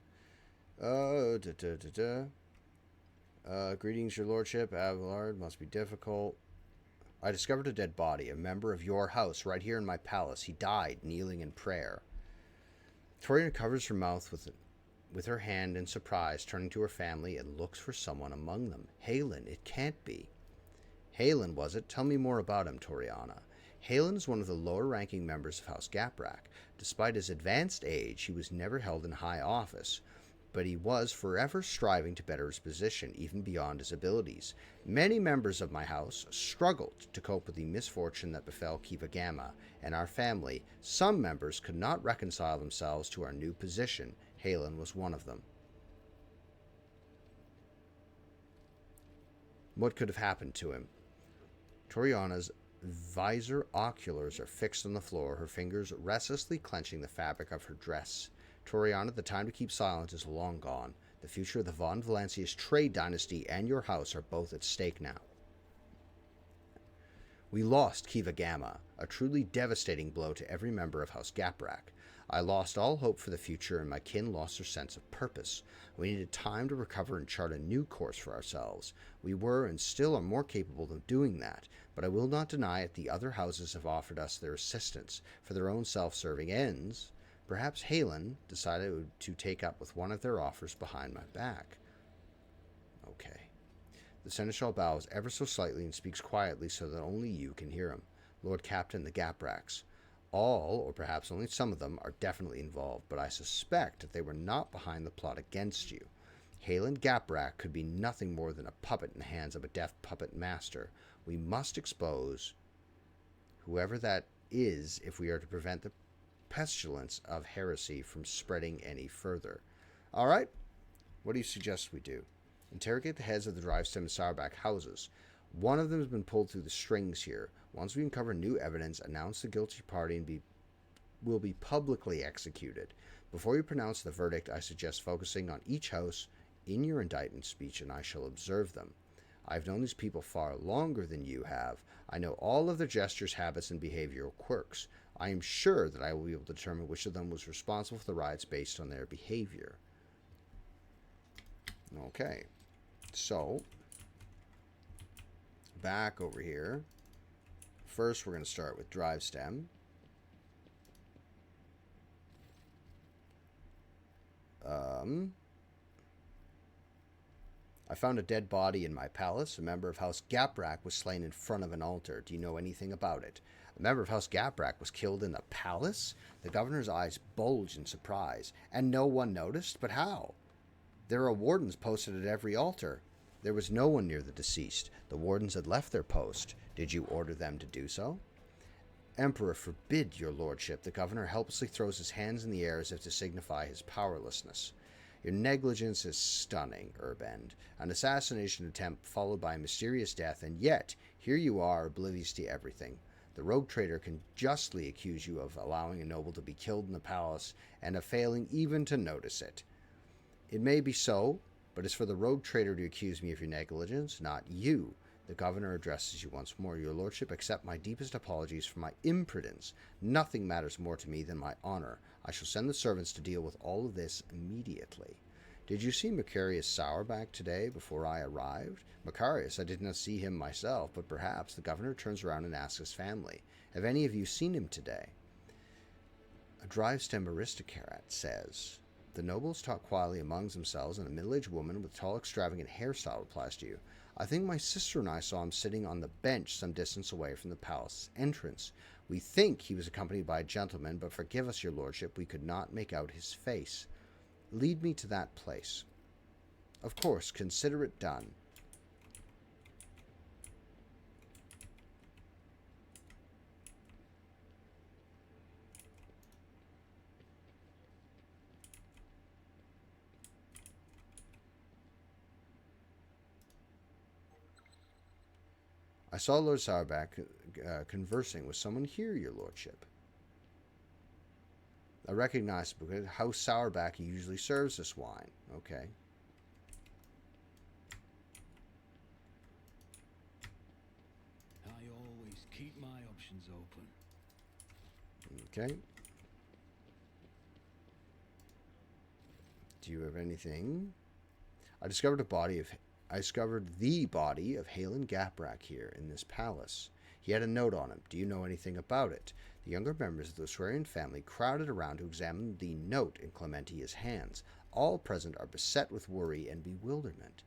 Greetings, your lordship. Abelard, must be difficult. I discovered a dead body, a member of your house, right here in my palace. He died kneeling in prayer. Toriana covers her mouth with her hand in surprise, turning to her family and looks for someone among them. Halen, it can't be. Halen, was it? Tell me more about him, Toriana. Halen is one of the lower-ranking members of House Gaprak. Despite his advanced age, he was never held in high office, but he was forever striving to better his position, even beyond his abilities. Many members of my house struggled to cope with the misfortune that befell Kiva Gamma and our family. Some members could not reconcile themselves to our new position. Halen was one of them. What could have happened to him? Toriana's visor oculars are fixed on the floor, her fingers restlessly clenching the fabric of her dress. Toriana, the time to keep silent is long gone. The future of the von Valancius trade dynasty and your house are both at stake now. We lost Kiva Gamma, a truly devastating blow to every member of House Gaprak. I lost all hope for the future, and my kin lost their sense of purpose. We needed time to recover and chart a new course for ourselves. We were and still are more capable of doing that, but I will not deny it. The other houses have offered us their assistance for their own self-serving ends. Perhaps Halen decided to take up with one of their offers behind my back. Okay. The Seneschal bows ever so slightly and speaks quietly so that only you can hear him. Lord Captain, the Gapraks. All, or perhaps only some of them, are definitely involved, but I suspect that they were not behind the plot against you. Halen Gaprak could be nothing more than a puppet in the hands of a deaf puppet master. We must expose whoever that is if we are to prevent the pestilence of heresy from spreading any further. All right, what do you suggest we do? Interrogate the heads of the Drivestem and Sauerback houses. One of them has been pulled through the strings here. Once we uncover new evidence, announce the guilty party and will be publicly executed. Before you pronounce the verdict, I suggest focusing on each house in your indictment speech, and I shall observe them. I've known these people far longer than you have. I know all of their gestures, habits, and behavioral quirks. I am sure that I will be able to determine which of them was responsible for the riots based on their behavior. Okay, so back over here. First, we're going to start with Drivestem. I found a dead body in my palace. A member of House Gaprak was slain in front of an altar. Do you know anything about it? A member of House Gaprak was killed in the palace? The governor's eyes bulged in surprise. And no one noticed? But how? There are wardens posted at every altar. There was no one near the deceased. The wardens had left their post. Did you order them to do so? Emperor forbid, your lordship. The governor helplessly throws his hands in the air as if to signify his powerlessness. Your negligence is stunning, Urbend. An assassination attempt followed by a mysterious death, and yet, here you are, oblivious to everything. The rogue traitor can justly accuse you of allowing a noble to be killed in the palace, and of failing even to notice it. It may be so, but it's for the rogue traitor to accuse me of your negligence, not you. The governor addresses you once more. Your lordship, accept my deepest apologies for my imprudence. Nothing matters more to me than my honor. I shall send the servants to deal with all of this immediately. Did you see Macarius Sourback today before I arrived? Macarius, I did not see him myself, but perhaps the governor turns around and asks his family. Have any of you seen him today? A Drivestem aristocrat says, the nobles talk quietly among themselves, and a middle-aged woman with tall, extravagant hairstyle replies to you. I think my sister and I saw him sitting on the bench some distance away from the palace entrance. We think he was accompanied by a gentleman, but forgive us, your lordship, we could not make out his face. Lead me to that place. Of course, consider it done. I saw Lord Sourback conversing with someone here, your lordship. A recognizable House Sourback usually serves this wine. Okay. I always keep my options open. Okay. Do you have anything? I discovered the body of Halen Gaprak here in this palace. He had a note on him. Do you know anything about it? The younger members of the Swearian family crowded around to examine the note in Clementia's hands. All present are beset with worry and bewilderment.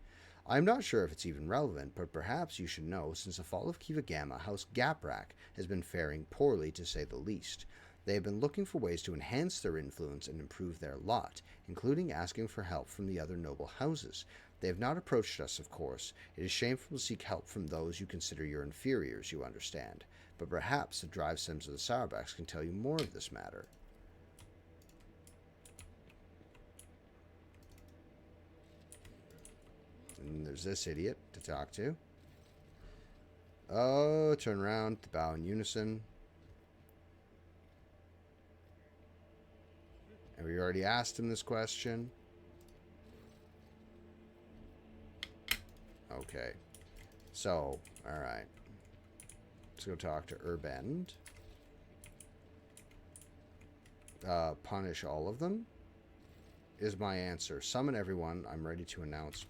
I am not sure if it's even relevant, but perhaps you should know, since the fall of Kiva Gamma, House Gaprak has been faring poorly, to say the least. They have been looking for ways to enhance their influence and improve their lot, including asking for help from the other noble houses. They have not approached us, of course. It is shameful to seek help from those you consider your inferiors, you understand. But perhaps the drive sims of the Sourabacks can tell you more of this matter. And there's this idiot to talk to. Oh, turn around, bow in unison. And we already asked him this question. Okay. So, alright. Let's go talk to Urbend. Punish all of them is my answer. Summon everyone. I'm ready to announce.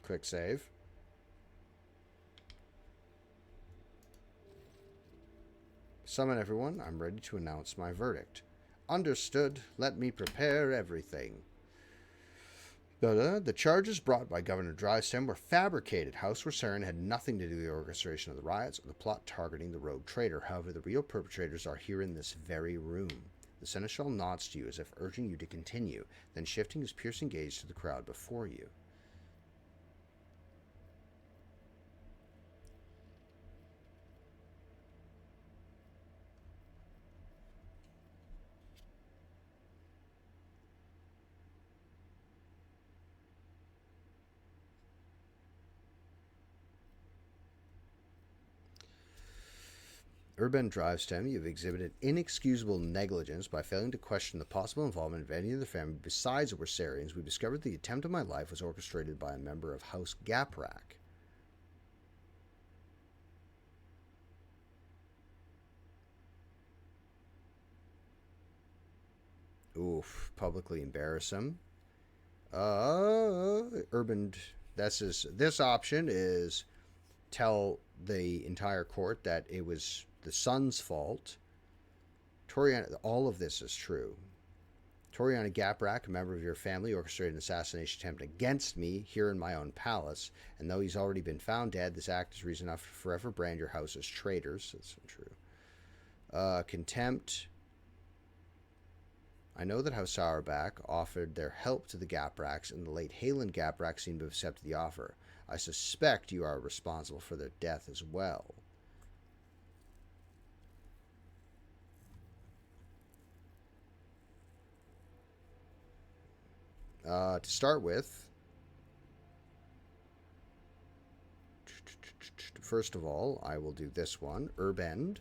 Click save. Summon everyone. I'm ready to announce my verdict. Understood. Let me prepare everything. The charges brought by Governor Drystem were fabricated. House Rosarian had nothing to do with the orchestration of the riots or the plot targeting the rogue traitor. However, the real perpetrators are here in this very room. The Seneschal nods to you as if urging you to continue, then shifting his piercing gaze to the crowd before you. Urban Drivestem, you have exhibited inexcusable negligence by failing to question the possible involvement of any other family besides the Wersarians. We discovered the attempt of my life was orchestrated by a member of House Gaprak. Oof, publicly embarrass him. Urban, this option is tell the entire court that it was the son's fault. Toriana, all of this is true. Toriana Gaprak, a member of your family, orchestrated an assassination attempt against me here in my own palace, and though he's already been found dead, this act is reason enough to forever brand your house as traitors. That's untrue. Contempt. I know that House Sourback offered their help to the Gapraks, and the late Halen Gaprak seemed to have accepted the offer. I suspect you are responsible for their death as well. To start with, first of all, I will do this one. Urbend.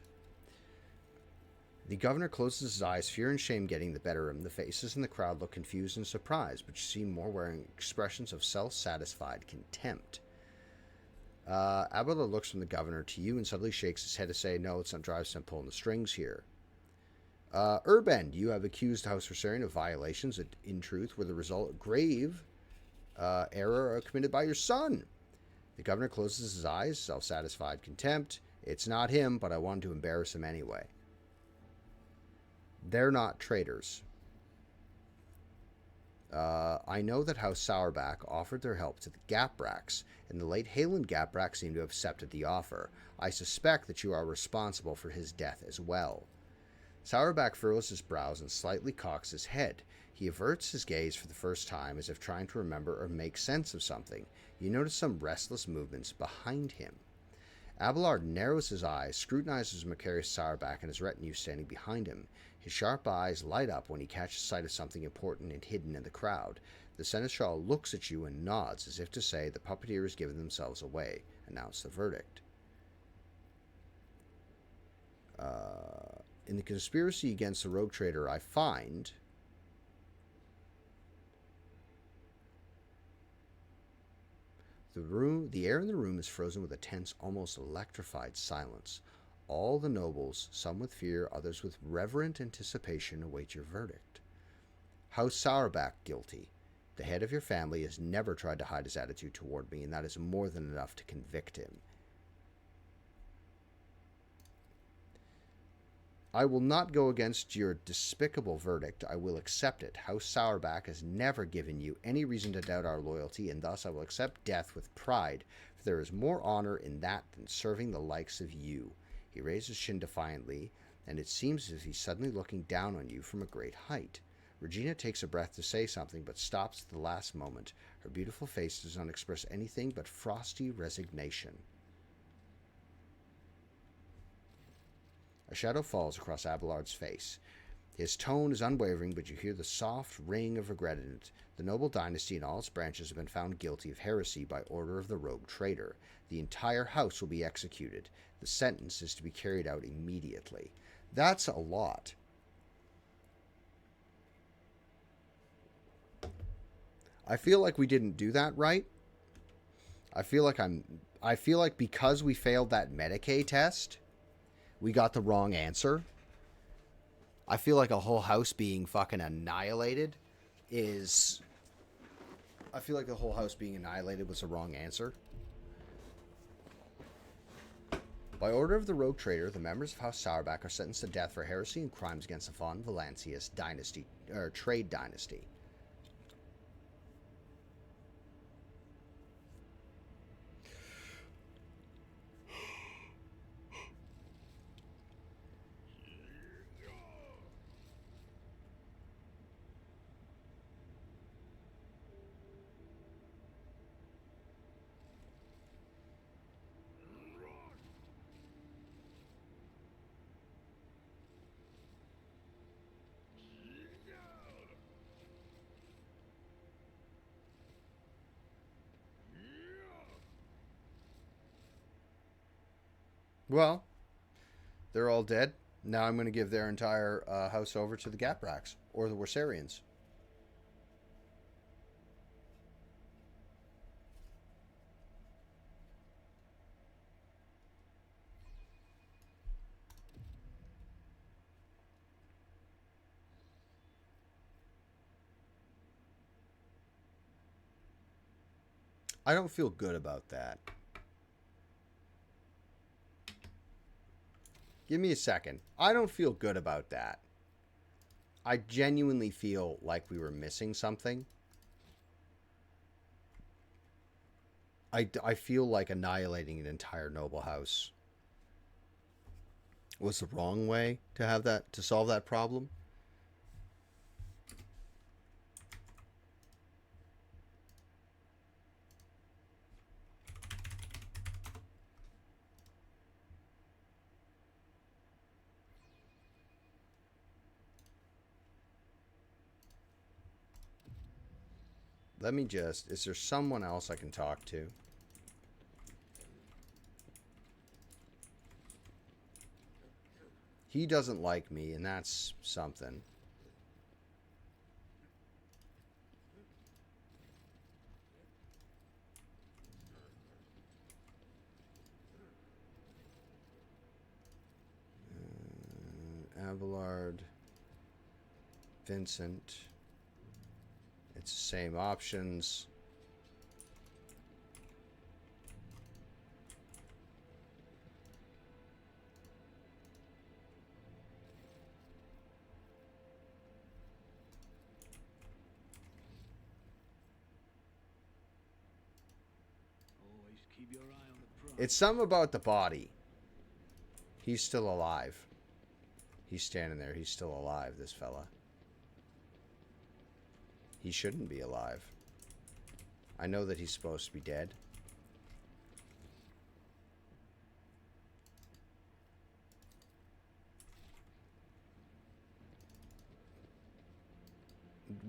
The governor closes his eyes, fear and shame getting the better of him. The faces in the crowd look confused and surprised, but you see more wearing expressions of self-satisfied contempt. Abela looks from the governor to you and suddenly shakes his head to say, no, it's not Drivestem pulling the strings here. Urbend, you have accused House Rosarian of violations that, in truth, were the result of grave error committed by your son. The governor closes his eyes, self-satisfied contempt. It's not him, but I wanted to embarrass him anyway. They're not traitors. I know that House Sourback offered their help to the Gapraks, and the late Halen Gaprak seemed to have accepted the offer. I suspect that you are responsible for his death as well. Sourback furrows his brows and slightly cocks his head. He averts his gaze for the first time, as if trying to remember or make sense of something. You notice some restless movements behind him. Abelard narrows his eyes, scrutinizes Macarius Sourback and his retinue standing behind him. His sharp eyes light up when he catches sight of something important and hidden in the crowd. The Seneschal looks at you and nods, as if to say the puppeteer has given themselves away. Announce the verdict. In the conspiracy against the rogue trader, I find the air in the room is frozen with a tense, almost electrified silence. All the nobles, some with fear, others with reverent anticipation, await your verdict. House Sauerback guilty. The head of your family has never tried to hide his attitude toward me, and that is more than enough to convict him. I will not go against your despicable verdict. I will accept it. House Sauerback has never given you any reason to doubt our loyalty, and thus I will accept death with pride, for there is more honor in that than serving the likes of you. He raised his chin defiantly, and it seems as if he's suddenly looking down on you from a great height. Regina takes a breath to say something, but stops at the last moment. Her beautiful face does not express anything but frosty resignation. A shadow falls across Abelard's face. His tone is unwavering, but you hear the soft ring of regret in it. The noble dynasty and all its branches have been found guilty of heresy by order of the rogue trader. The entire house will be executed. The sentence is to be carried out immediately. That's a lot. I feel like we didn't do that right. I feel like because we failed that Medicaid test, we got the wrong answer. I feel like a whole house being fucking annihilated is... I feel like the whole house being annihilated was the wrong answer. By order of the rogue trader, the members of House Sauerback are sentenced to death for heresy and crimes against the von Valancius dynasty, trade dynasty. Well, they're all dead. Now I'm going to give their entire house over to the Gapraks or the Worsarians. I don't feel good about that. Give me a second. I don't feel good about that. I genuinely feel like we were missing something. I feel like annihilating an entire noble house was the wrong way to have that, to solve that problem. Let me just... Is there someone else I can talk to? He doesn't like me, and that's something. Abelard. Vincent. It's the same options. Always keep your eye on the prize. It's something about the body. He's still alive. He's standing there. He's still alive, this fella. He shouldn't be alive. I know that he's supposed to be dead.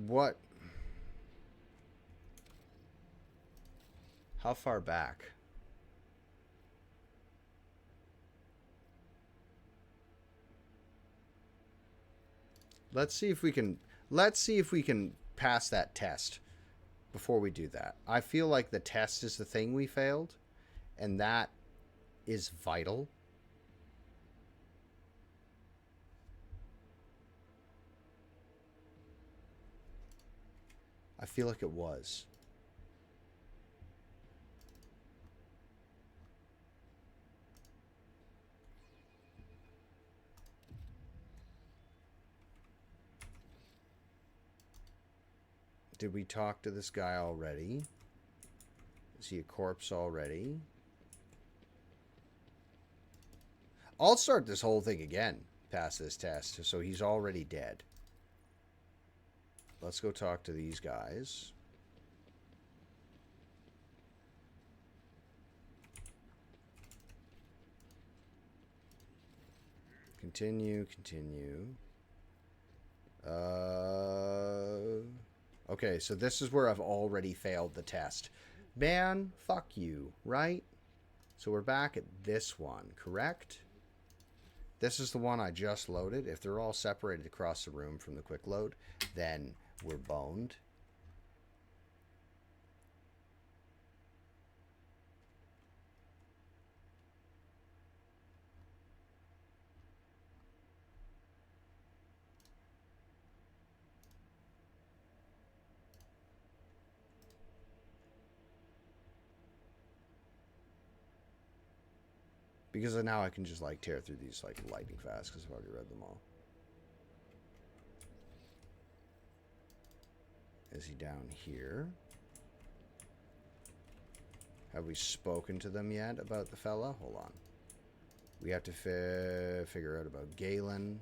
What? How far back? Let's see if we can. Let's see if we can pass that test before we do that. I feel like the test is the thing we failed, and that is vital. I feel like it was. Did we talk to this guy already? Is he a corpse already? I'll start this whole thing again past this test, so he's already dead. Let's go talk to these guys. Continue. Okay, so this is where I've already failed the test. Man, fuck you, right? So we're back at this one, correct? This is the one I just loaded. If they're all separated across the room from the quick load, then we're boned. Because now I can just like tear through these like lightning fast because I've already read them all. Is he down here? Have we spoken to them yet about the fella? Hold on. We have to figure out about Galen.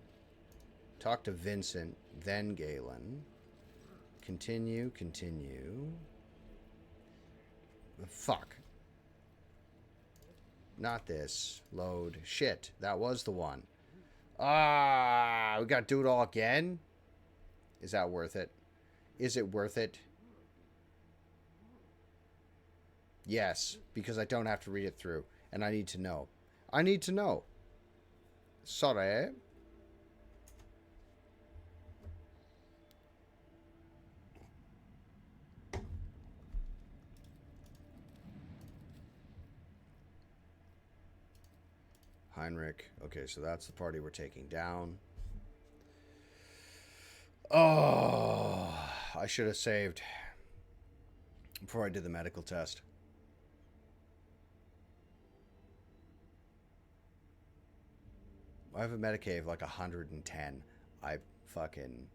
Talk to Vincent, then Galen. Continue. Fuck. Not this. Load. Shit. That was the one. Ah, we got to do it all again? Is that worth it? Is it worth it? Yes, because I don't have to read it through. And I need to know. I need to know. Sorry. Heinrich. Okay, so that's the party we're taking down. Oh, I should have saved before I did the medical test. I have a Medicaid of like 110. I fucking...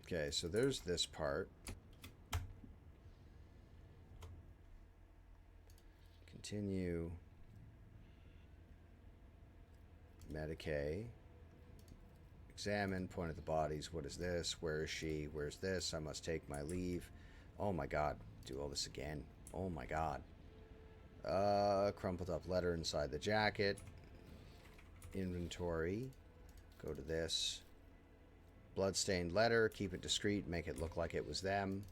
Okay, so there's this part. Continue. Medicaid. Examine. Point at the bodies. What is this? Where is she? Where's this? I must take my leave. Oh my god. Do all this again. Oh my god. Crumpled up letter inside the jacket. Inventory. Go to this. Bloodstained letter. Keep it discreet. Make it look like it was them.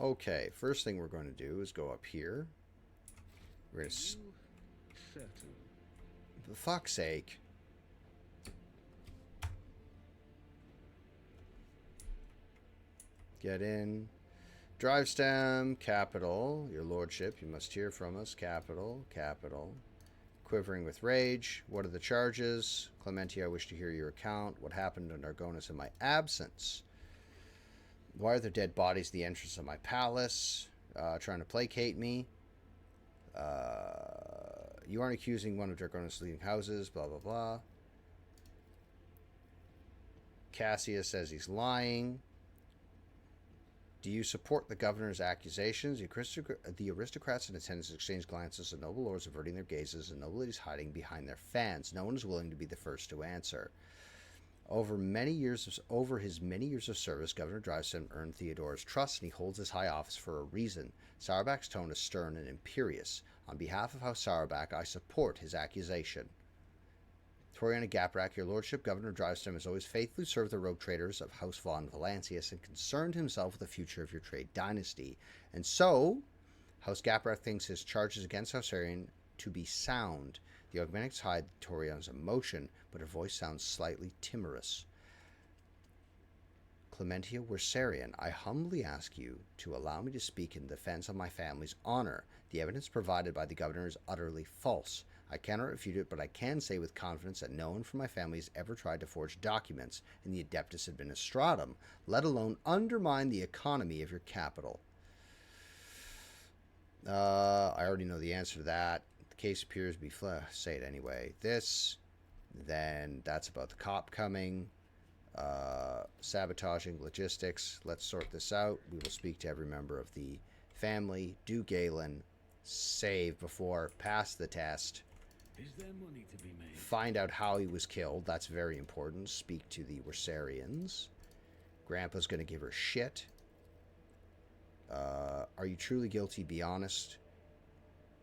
Okay, first thing we're going to do is go up here. We're going to... For fuck's sake. Get in. Drive stem, capital. Your lordship, you must hear from us. Capital. Quivering with rage. What are the charges? Clementi, I wish to hear your account. What happened to Nargonus in my absence? Why are there dead bodies at the entrance of my palace? Trying to placate me. You aren't accusing one of Dragonus leading houses, blah, blah, blah. Cassius says he's lying. Do you support the governor's accusations? The aristocrats in attendance exchange glances, and noble lords averting their gazes, and noble ladies hiding behind their fans. No one is willing to be the first to answer. Over his many years of service, Governor Drivestem earned Theodore's trust, and he holds this high office for a reason. Sauerback's tone is stern and imperious. On behalf of House Sauerback, I support his accusation. Toriana Gaprak, your lordship, Governor Drivestem has always faithfully served the rogue traders of House von Valancius and concerned himself with the future of your trade dynasty. And so, House Gaprak thinks his charges against Housarian to be sound. The augmentics hide Toriana's emotion, but her voice sounds slightly timorous. Clementia Wersarian, I humbly ask you to allow me to speak in defense of my family's honor. The evidence provided by the governor is utterly false. I cannot refute it, but I can say with confidence that no one from my family has ever tried to forge documents in the Adeptus Administratum, let alone undermine the economy of your capital. I already know the answer to that. The case appears to be say it anyway. This, then that's about the cop coming, sabotaging, logistics. Let's sort this out. We will speak to every member of the family. Do Galen, save before, pass the test. Is there money to be made? Find out how he was killed. That's very important. Speak to the Wersarians. Grandpa's going to give her shit. Are you truly guilty? Be honest.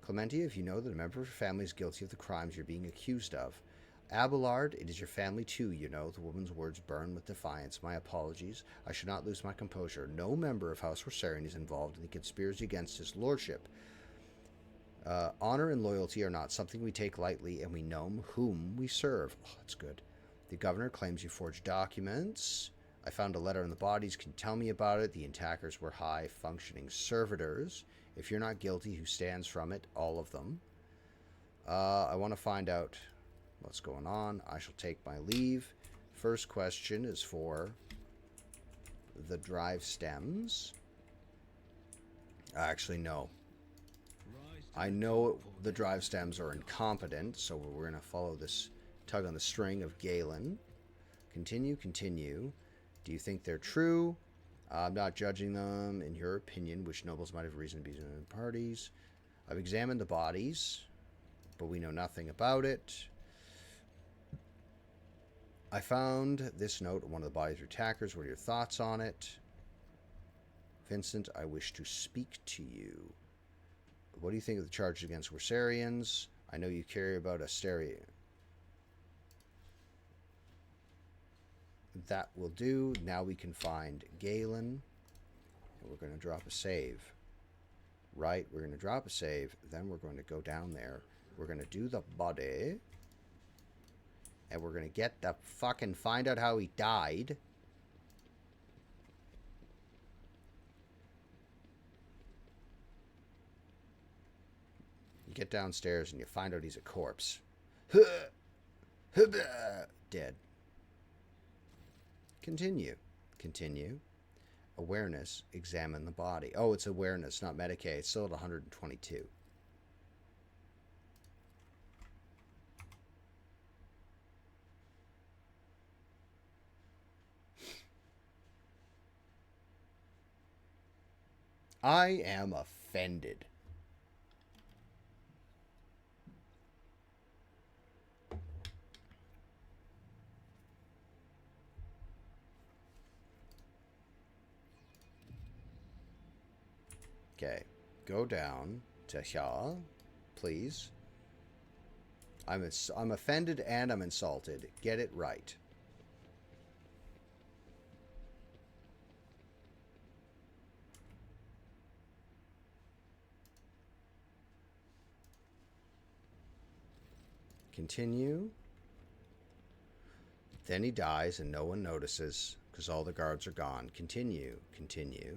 Clementia, if you know that a member of your family is guilty of the crimes you're being accused of. Abelard, it is your family too, you know. The woman's words burn with defiance. My apologies. I should not lose my composure. No member of House Wersarian is involved in the conspiracy against his lordship. Honor and loyalty are not something we take lightly, and we know whom we serve. Oh, that's good. The governor claims you forged documents. I found a letter in the bodies. Can you tell me about it? The attackers were high-functioning servitors. If you're not guilty, who stands from it? All of them. I want to find out what's going on. I shall take my leave. First question is for the drive stems. Actually, no. I know the drive stems are incompetent, so we're going to follow this tug on the string of Galen. Continue, continue. Do you think they're true? I'm not judging them. In your opinion, which nobles might have reason to be in parties? I've examined the bodies, but we know nothing about it. I found this note on one of the bodies of attackers. What are your thoughts on it? Vincent, I wish to speak to you. What do you think of the charges against Wersarians? I know you care about Asteria. That will do. Now we can find Galen. And we're going to drop a save. Right, we're going to drop a save. Then we're going to go down there. We're going to do the body. And we're going to get the fucking... find out how he died. Get downstairs and you find out he's a corpse. Dead. Continue. Continue. Awareness. Examine the body. Oh, it's awareness, not Medicaid. It's still at 122. I am offended. Okay, go down to here, please. I'm offended and I'm insulted. Get it right. Continue. Then he dies and no one notices because all the guards are gone. Continue. Continue.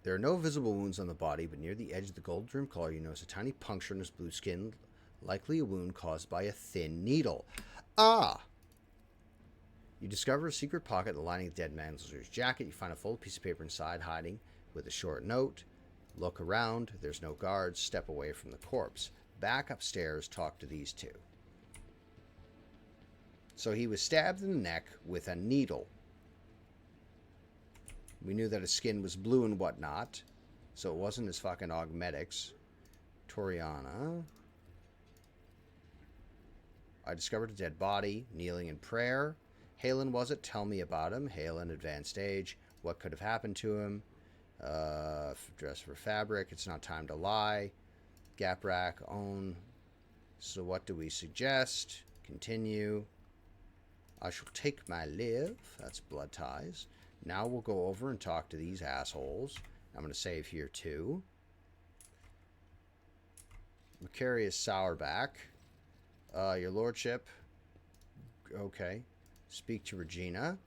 There are no visible wounds on the body, but near the edge of the gold rimmed collar you notice a tiny puncture in his blue skin, likely a wound caused by a thin needle. Ah! You discover a secret pocket in the lining of the dead man's jacket. You find a folded piece of paper inside, hiding with a short note. Look around. There's no guards. Step away from the corpse. Back upstairs, talk to these two. So he was stabbed in the neck with a needle. We knew that his skin was blue and whatnot, so it wasn't his fucking augmetics. Toriana. I discovered a dead body, kneeling in prayer. Halen was it? Tell me about him. Halen, advanced age. What could have happened to him? Dress for fabric. It's not time to lie. Gap rack, own. So what do we suggest? Continue. I shall take my live. That's blood ties. Now we'll go over and talk to these assholes. I'm going to save here too. Macarius Sourback. Your lordship. Okay. Speak to Regina.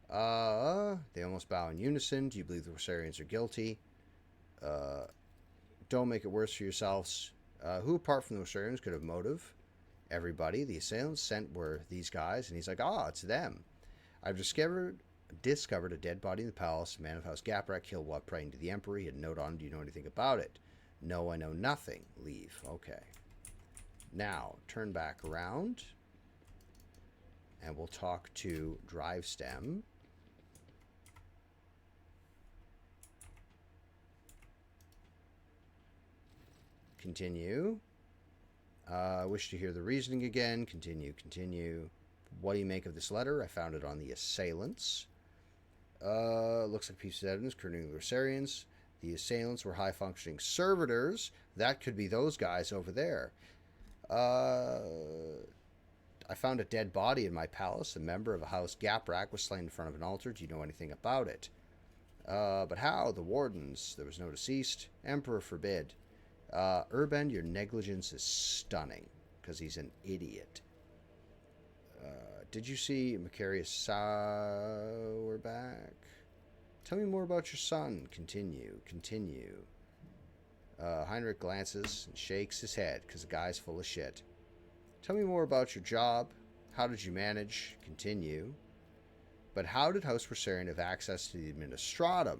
They almost bow in unison. Do you believe the Rosarians are guilty? Don't make it worse for yourselves. Who apart from the Rosarians could have motive? Everybody. The assailants sent were these guys. And he's like, it's them. I've discovered a dead body in the palace. A man of House Gaprak killed while praying to the Emperor. He had a note on him. Do you know anything about it? No, I know nothing. Leave. Okay. Now, turn back around. And we'll talk to Drivestem. Continue. Wish to hear the reasoning again. Continue, continue. What do you make of this letter? I found it on the assailants. Looks like a piece of evidence concerning the Rosarians. The assailants were high-functioning servitors. That could be those guys over there. I found a dead body in my palace. A member of a house Gaprak was slain in front of an altar. Do you know anything about it? But how? The wardens. There was no deceased. Emperor forbid. Urban, your negligence is stunning. Because he's an idiot. Did you see Macarius Sourback? Tell me more about your son. Continue. Continue. Heinrich glances and shakes his head because the guy's full of shit. Tell me more about your job. How did you manage? Continue. But how did House Rosarian have access to the Administratum?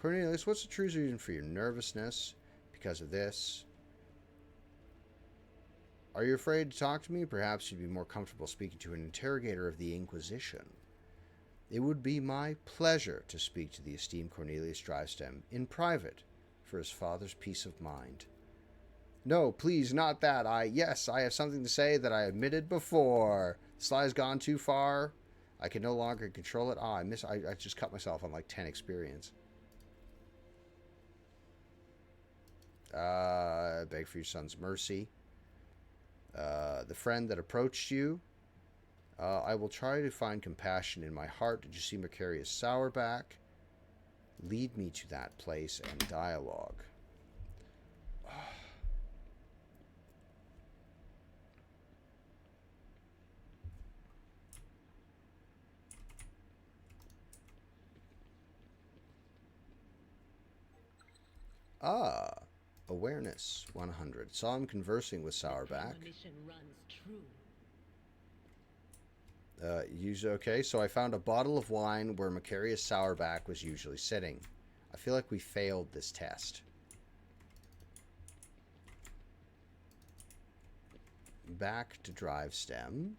Cornelius, what's the true reason for your nervousness? Because of this. Are you afraid to talk to me? Perhaps you'd be more comfortable speaking to an interrogator of the Inquisition. It would be my pleasure to speak to the esteemed Cornelius Drivestem in private for his father's peace of mind. No, please, not that. Yes, I have something to say that I admitted before. The sly's gone too far. I can no longer control it. I just cut myself on like 10 experience. Beg for your son's mercy. The friend that approached you. I will try to find compassion in my heart. Did you see Macarius Sourback? Lead me to that place and dialogue. Awareness 100. Saw him conversing with Sourback. Okay, so I found a bottle of wine where Macarius Sourback was usually sitting. I feel like we failed this test. Back to Drivestem.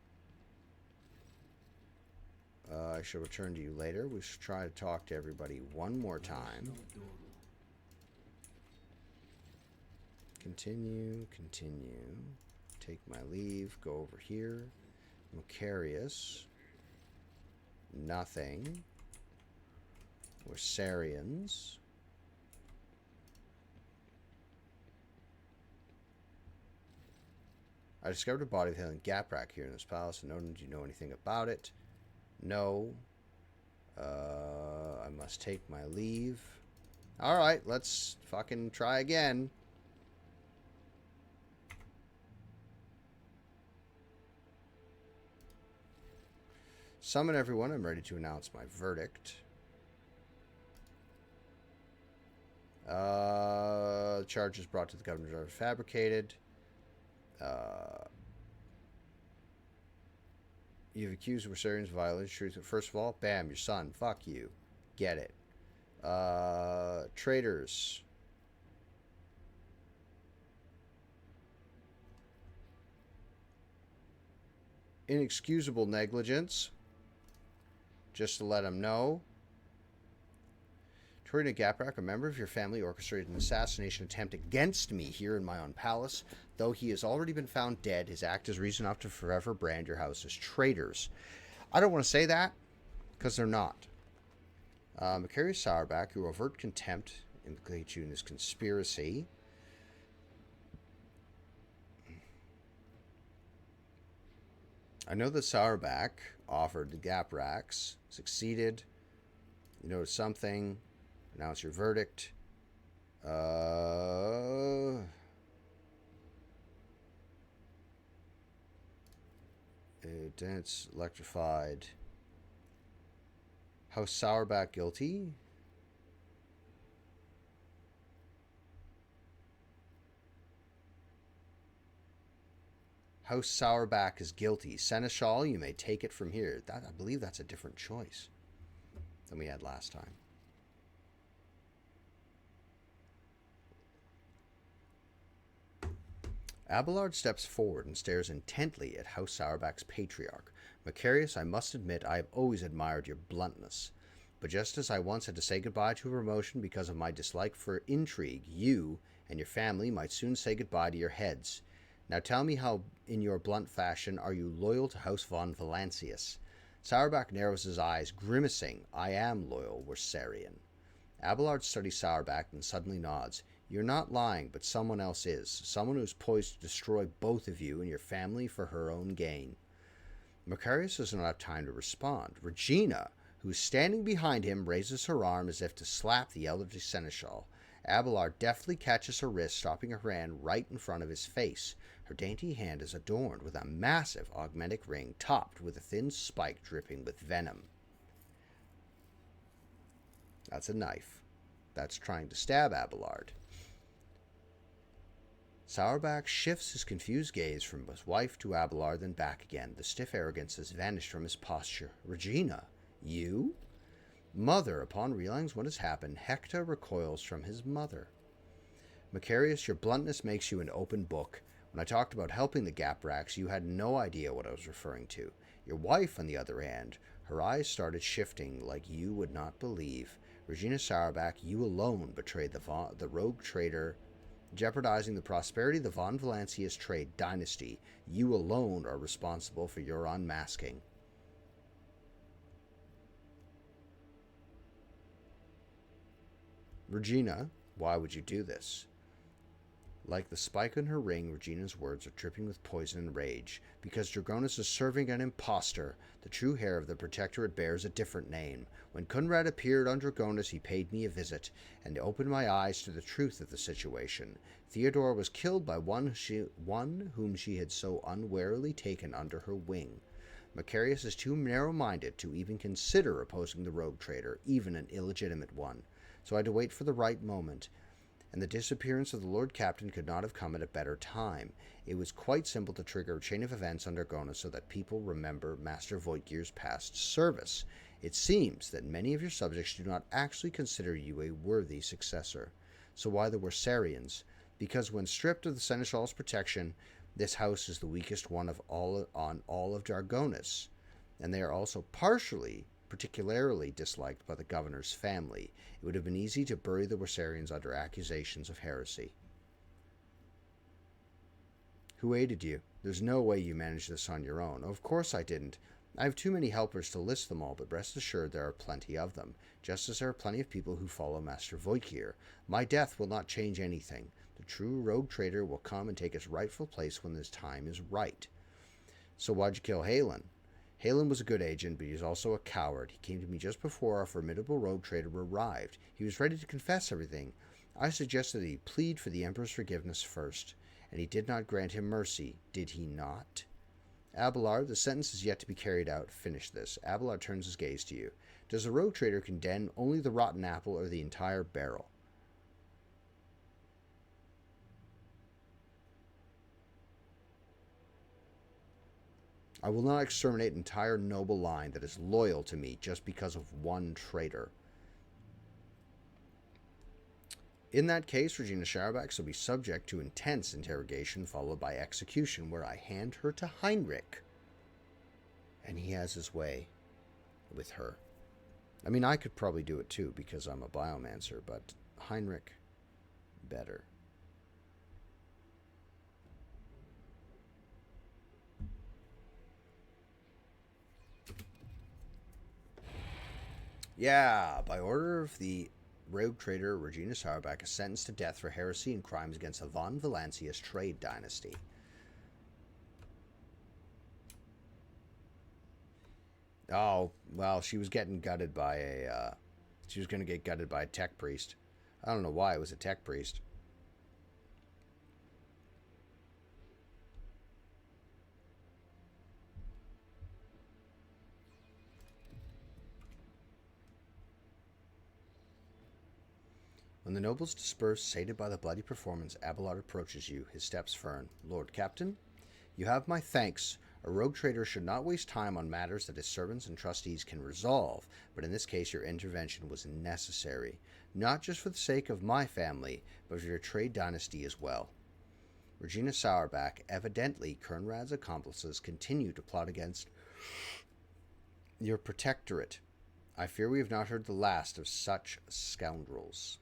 I shall return to you later. We should try to talk to everybody one more time. Continue, continue. Take my leave. Go over here. Macarius. Nothing. Rosarians. I discovered a body of Helen Gaprak here in this palace. No, do you know anything about it? No. I must take my leave. Alright, let's fucking try again. Summon everyone. I'm ready to announce my verdict. Charges brought to the governor are fabricated. You've accused Rosarians of violence. Truth. First of all, bam, your son. Fuck you. Get it. Traitors. Inexcusable negligence. Just to let them know. According to Gaprak, a member of your family orchestrated an assassination attempt against me here in my own palace. Though he has already been found dead, his act is reason enough to forever brand your house as traitors. I don't want to say that, because they're not. Macarius Sourback, who overt contempt implicates you in this conspiracy. I know that Sourback offered the Gapraks, succeeded. You know something. Announce your verdict. Dense, electrified. House Sourback guilty? House Sourback is guilty. Seneschal, you may take it from here. I believe that's a different choice than we had last time. Abelard steps forward and stares intently at House Sourback's patriarch. Macarius, I must admit I have always admired your bluntness. But just as I once had to say goodbye to a promotion because of my dislike for intrigue, you and your family might soon say goodbye to your heads. Now tell me how, in your blunt fashion, are you loyal to House von Valancius? Sourback narrows his eyes, grimacing. I am loyal, Wersarian. Abelard studies Sourback and suddenly nods. You're not lying, but someone else is. Someone who's poised to destroy both of you and your family for her own gain. Macarius does not have time to respond. Regina, who is standing behind him, raises her arm as if to slap the elderly seneschal. Abelard deftly catches her wrist, stopping her hand right in front of his face. Her dainty hand is adorned with a massive augmentic ring topped with a thin spike dripping with venom. That's a knife. That's trying to stab Abelard. Sourback shifts his confused gaze from his wife to Abelard, then back again. The stiff arrogance has vanished from his posture. Regina, you? Mother, upon realizing what has happened, Hector recoils from his mother. Macarius, your bluntness makes you an open book. When I talked about helping the Gapraks, you had no idea what I was referring to. Your wife, on the other hand, her eyes started shifting like you would not believe. Regina Sourback, you alone betrayed the rogue traitor, jeopardizing the prosperity of the von Valancius trade dynasty. You alone are responsible for your unmasking. Regina, why would you do this? Like the spike on her ring, Regina's words are dripping with poison and rage. Because Dragonus is serving an impostor, the true heir of the Protectorate bears a different name. When Kunrad appeared on Dragonus, he paid me a visit, and opened my eyes to the truth of the situation. Theodora was killed by one whom she had so unwarily taken under her wing. Macarius is too narrow-minded to even consider opposing the rogue traitor, even an illegitimate one. So I had to wait for the right moment, and the disappearance of the Lord Captain could not have come at a better time. It was quite simple to trigger a chain of events on Dragonus so that people remember Master Voigtgear's past service. It seems that many of your subjects do not actually consider you a worthy successor. So why the Wersarians? Because when stripped of the Seneschal's protection, this house is the weakest one of all of Dragonus, and they are also particularly disliked by the governor's family. It would have been easy to bury the Wersarians under accusations of heresy. Who aided you? There's no way you managed this on your own. Of course I didn't. I have too many helpers to list them all, but rest assured there are plenty of them, just as there are plenty of people who follow Master Voigtgear. My death will not change anything. The true rogue traitor will come and take his rightful place when his time is right. So why'd you kill Halen? Halen was a good agent, but he was also a coward. He came to me just before our formidable rogue traitor arrived. He was ready to confess everything. I suggested that he plead for the Emperor's forgiveness first, and he did not grant him mercy, did he not? Abelard, the sentence is yet to be carried out. Finish this. Abelard turns his gaze to you. Does the rogue traitor condemn only the rotten apple or the entire barrel? I will not exterminate an entire noble line that is loyal to me just because of one traitor. In that case, Regina Sourback shall be subject to intense interrogation followed by execution, where I hand her to Heinrich. And he has his way with her. I mean, I could probably do it too because I'm a biomancer, but Heinrich, better. Yeah, by order of the rogue trader Regina Sauerback is sentenced to death for heresy and crimes against the von Valancius trade dynasty. Oh, well, she was getting gutted by a... she was going to get gutted by a tech priest. I don't know why it was a tech priest. When the nobles disperse, sated by the bloody performance, Abelard approaches you, his steps firm. Lord Captain, you have my thanks. A rogue trader should not waste time on matters that his servants and trustees can resolve, but in this case your intervention was necessary, not just for the sake of my family, but for your trade dynasty as well. Regina Sauerback, evidently Kernrad's accomplices, continue to plot against your protectorate. I fear we have not heard the last of such scoundrels.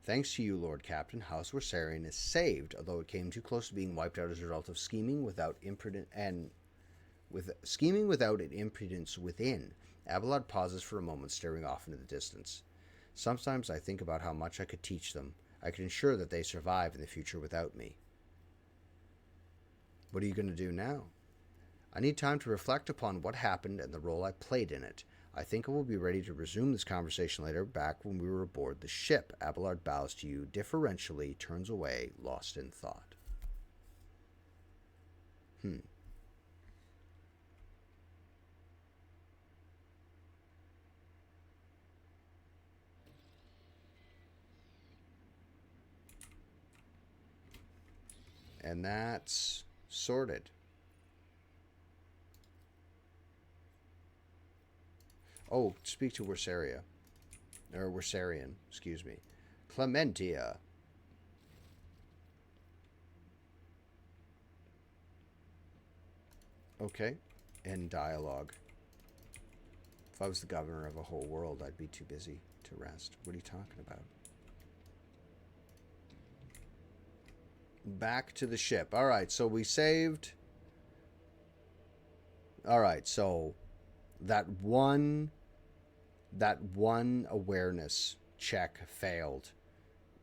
Thanks to you, Lord Captain, House Warsarian is saved, although it came too close to being wiped out as a result of scheming without impudence within. Abelard pauses for a moment, staring off into the distance. Sometimes I think about how much I could teach them. I could ensure that they survive in the future without me. What are you going to do now? I need time to reflect upon what happened and the role I played in it. I think I will be ready to resume this conversation later, back when we were aboard the ship. Abelard bows to you, deferentially turns away, lost in thought. And that's sorted. Oh, speak to Wersaria. Or Wersarian, excuse me. Clementia. Okay. End dialogue. If I was the governor of a whole world, I'd be too busy to rest. What are you talking about? Back to the ship. Alright, so we saved... Alright, so... That one awareness check failed,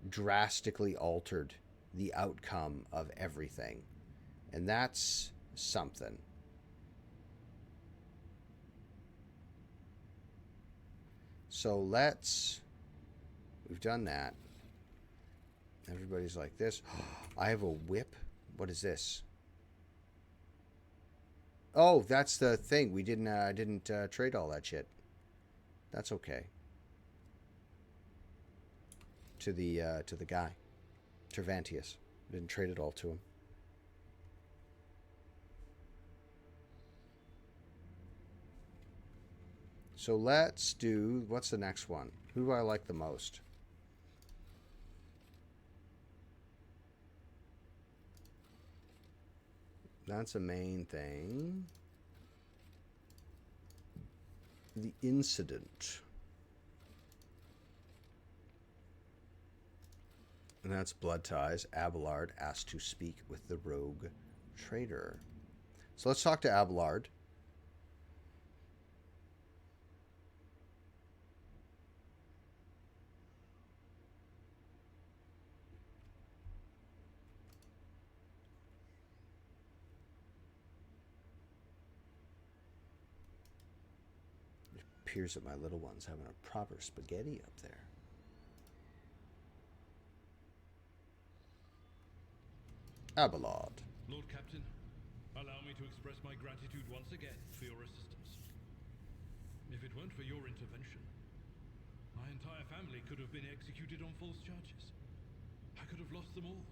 drastically altered the outcome of everything. And that's something. So we've done that. Everybody's like this. I have a whip. What is this? Oh, that's the thing. We didn't trade all that shit. That's okay. To the guy, Tervantius. Didn't trade it all to him. So let's do, what's the next one? Who do I like the most? That's a main thing. The incident. And that's Blood Ties. Abelard asked to speak with the rogue trader. So let's talk to Abelard. It appears that my little one's having a proper spaghetti up there. Abelard. Lord Captain, allow me to express my gratitude once again for your assistance. If it weren't for your intervention, my entire family could have been executed on false charges. I could have lost them all.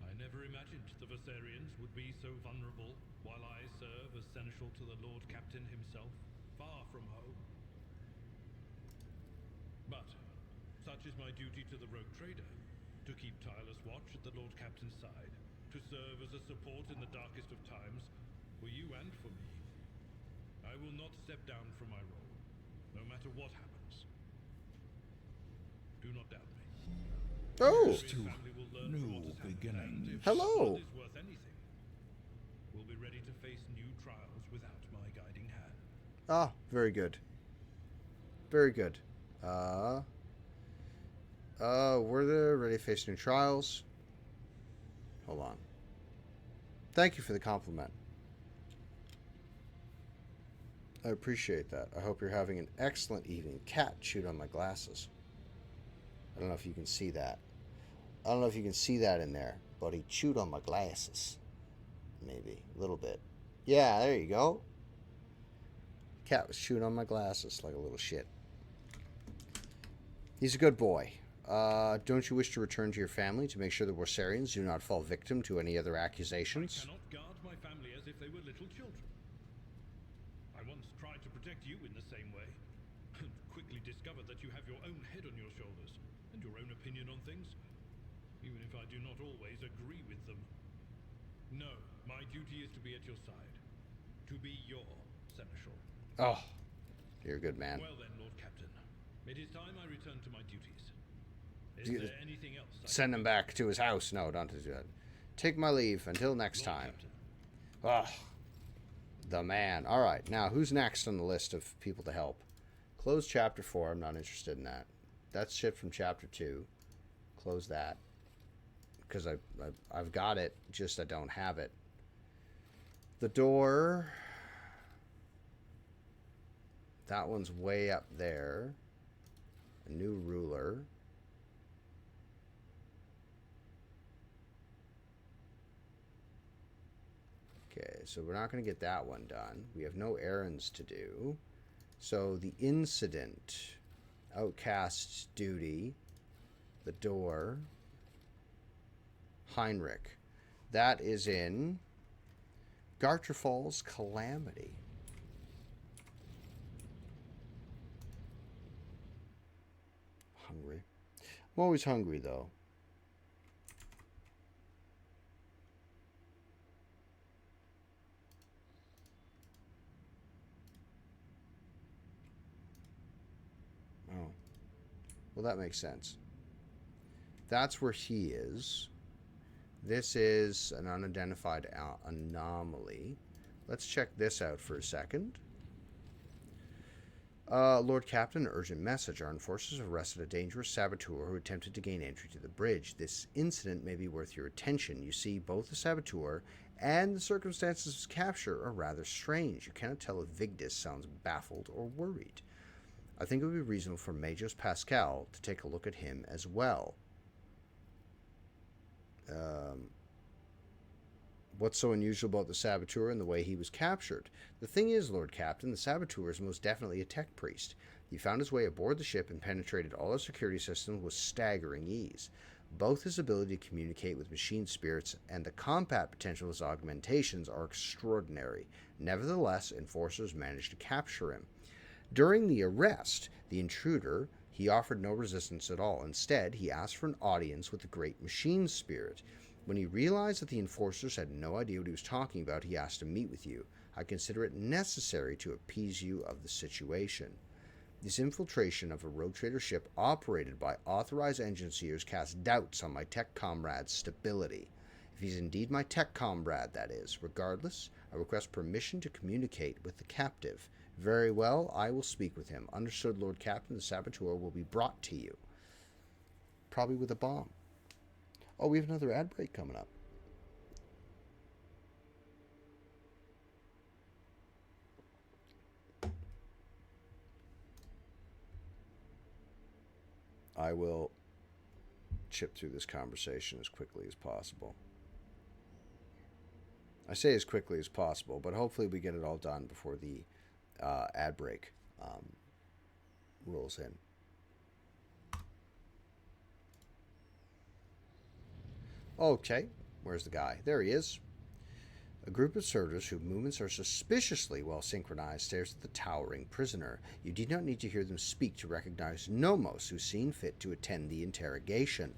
I never imagined the Versarians would be so vulnerable while I serve as seneschal to the Lord Captain himself, far from home. But such is my duty to the rogue trader, to keep tireless watch at the Lord Captain's side, to serve as a support in the darkest of times, for you and for me. I will not step down from my role, no matter what happens. Do not doubt me. Oh, Every family will learn from what has happened, and if hello. blood is worth anything, we'll be ready to face new trials without my guiding hand. Ah, very good. Very good. We're there, ready to face new trials. Hold on. Thank you for the compliment. I appreciate that. I hope you're having an excellent evening. Cat chewed on my glasses. I don't know if you can see that. I don't know if you can see that in there, but he chewed on my glasses. Maybe. A little bit. Yeah, there you go. Cat was chewing on my glasses like a little shit. He's a good boy. Don't you wish to return to your family to make sure the Warsarians do not fall victim to any other accusations? I cannot guard my family as if they were little children. I once tried to protect you in the same way, and quickly discovered that you have your own head on your shoulders, and your own opinion on things, even if I do not always agree with them. No, my duty is to be at your side, to be your seneschal. Oh, you're a good man. Well then, Lord Captain, it is time I return to my duties. Is there anything else? Send him back to his house. No, don't do that. Take my leave until next Lord time. Captain. The man. All right, now who's next on the list of people to help? Close chapter 4. I'm not interested in that. That's shit from chapter 2. Close that. Because I've got it, just I don't have it. The door. That one's way up there. A new ruler. Okay, so we're not going to get that one done. We have no errands to do. So the incident, outcast's duty, the door, Heinrich. That is in Garterfall's Calamity. Hungry. I'm always hungry, though. Oh. Well, that makes sense. That's where he is. This is an unidentified anomaly. Let's check this out for a second. Lord Captain, urgent message. Our enforcers have arrested a dangerous saboteur who attempted to gain entry to the bridge. This incident may be worth your attention. You see, both the saboteur and the circumstances of his capture are rather strange. You cannot tell if Vigdis sounds baffled or worried. I think it would be reasonable for Majos Pascal to take a look at him as well. What's so unusual about the saboteur and the way he was captured? The thing is, Lord Captain, the saboteur is most definitely a tech priest. He found his way aboard the ship and penetrated all our security systems with staggering ease. Both his ability to communicate with machine spirits and the combat potential of his augmentations are extraordinary. Nevertheless, enforcers managed to capture him. During the arrest, the intruder, he offered no resistance at all. Instead, he asked for an audience with the great machine spirit. When he realized that the enforcers had no idea what he was talking about, he asked to meet with you. I consider it necessary to appease you of the situation. This infiltration of a rogue trader ship operated by authorized engineers casts doubts on my tech comrade's stability. If he's indeed my tech comrade, that is. Regardless, I request permission to communicate with the captive. Very well, I will speak with him. Understood, Lord Captain. The saboteur will be brought to you. Probably with a bomb. Oh, we have another ad break coming up. I will chip through this conversation as quickly as possible. I say as quickly as possible, but hopefully we get it all done before the ad break rolls in. Okay, where's the guy? There he is. A group of servitors whose movements are suspiciously well synchronized stares at the towering prisoner. You do not need to hear them speak to recognize Nomos, who's seen fit to attend the interrogation.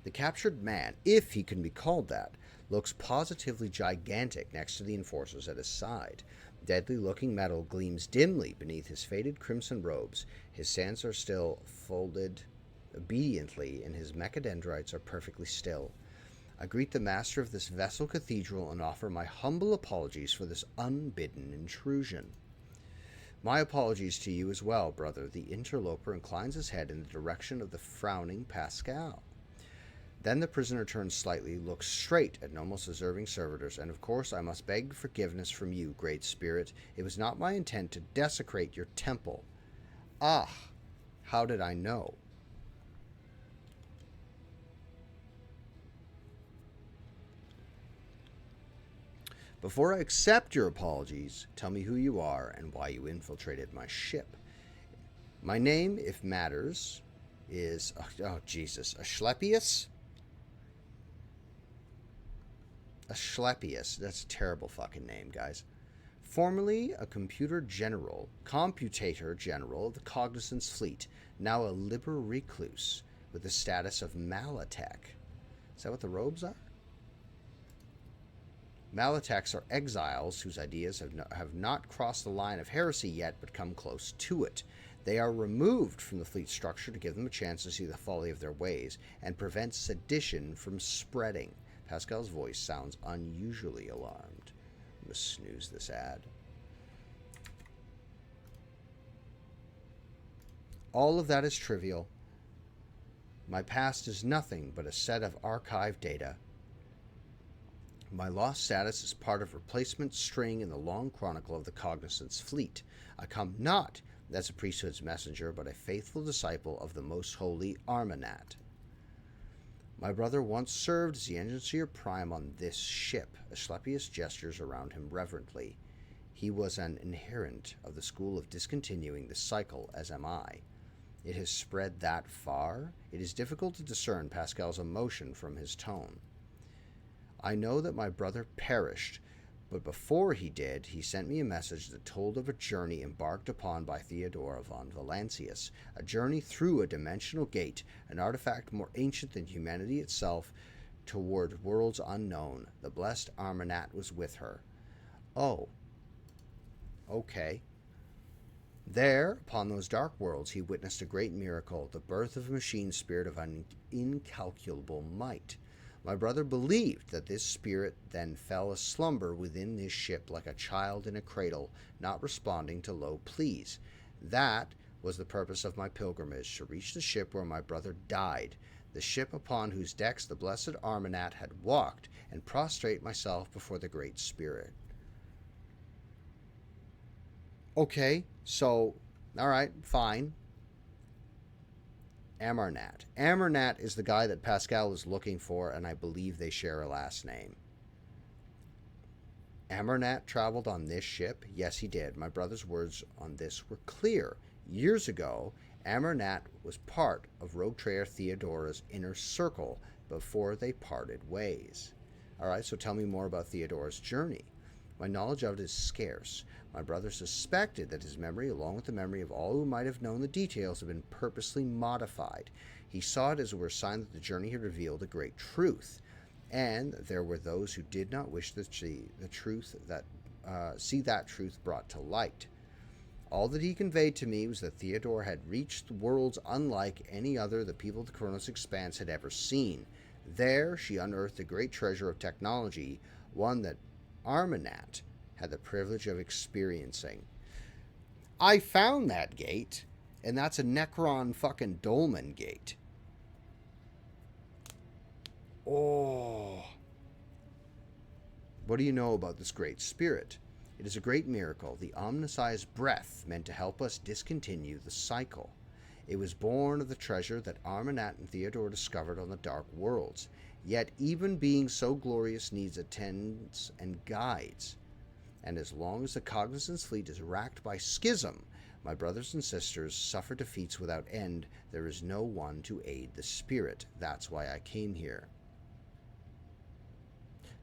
The captured man, if he can be called that, looks positively gigantic next to the enforcers at his side. Deadly-looking metal gleams dimly beneath his faded crimson robes. His sands are still folded obediently, and his mechadendrites are perfectly still. I greet the master of this vessel cathedral and offer my humble apologies for this unbidden intrusion. My apologies to you as well, brother. The interloper inclines his head in the direction of the frowning Pascal. Then the prisoner turns slightly, looks straight at Nomos' deserving servitors, and of course I must beg forgiveness from you, great spirit. It was not my intent to desecrate your temple. Ah, how did I know? Before I accept your apologies, tell me who you are and why you infiltrated my ship. My name, if matters, is... Oh, Jesus. Asclepius? Asclepius. That's a terrible fucking name, guys. Formerly a computator general of the Cognizance Fleet, now a liber recluse with the status of Malatech. Is that what the robes are? Malatechs are exiles whose ideas have not crossed the line of heresy yet, but come close to it. They are removed from the fleet structure to give them a chance to see the folly of their ways and prevent sedition from spreading. Pascal's voice sounds unusually alarmed. I'm going to snooze this ad. All of that is trivial. My past is nothing but a set of archived data. My lost status is part of replacement string in the long chronicle of the Cognizance Fleet. I come not as a priesthood's messenger, but a faithful disciple of the most holy Armanat. My brother once served as the engineer prime on this ship. Asclepius gestures around him reverently. He was an adherent of the school of discontinuing the cycle, as am I. It has spread that far? It is difficult to discern Pascal's emotion from his tone. I know that my brother perished, but before he did, he sent me a message that told of a journey embarked upon by Theodora von Valancius, a journey through a dimensional gate, an artifact more ancient than humanity itself, toward worlds unknown. The blessed Armanat was with her. Oh. Okay. There, upon those dark worlds, he witnessed a great miracle, the birth of a machine spirit of an incalculable might. My brother believed that this spirit then fell aslumber within this ship like a child in a cradle, not responding to low pleas. That was the purpose of my pilgrimage, to reach the ship where my brother died, the ship upon whose decks the blessed Armanat had walked, and prostrate myself before the Great Spirit. Okay, so, alright, fine. Amarnat. Amarnat is the guy that Pascal is looking for, and I believe they share a last name. Amarnat traveled on this ship? Yes, he did. My brother's words on this were clear. Years ago, Amarnat was part of Rogue Trader Theodora's inner circle before they parted ways. Alright, so tell me more about Theodora's journey. My knowledge of it is scarce. My brother suspected that his memory, along with the memory of all who might have known the details, had been purposely modified. He saw it as it were a sign that the journey had revealed a great truth, and there were those who did not wish to see the truth see that truth brought to light. All that he conveyed to me was that Theodora had reached worlds unlike any other the people of the Koronus Expanse had ever seen. There she unearthed a great treasure of technology, one that Armanat had the privilege of experiencing. I found that gate, and that's a Necron fucking Dolmen gate. Oh. What do you know about this great spirit? It is a great miracle, the omniscience breath meant to help us discontinue the cycle. It was born of the treasure that Armanat and Theodora discovered on the Dark Worlds. Yet even being so glorious needs attendants and guides. And as long as the Cognizance Fleet is racked by schism, my brothers and sisters suffer defeats without end, there is no one to aid the spirit. That's why I came here.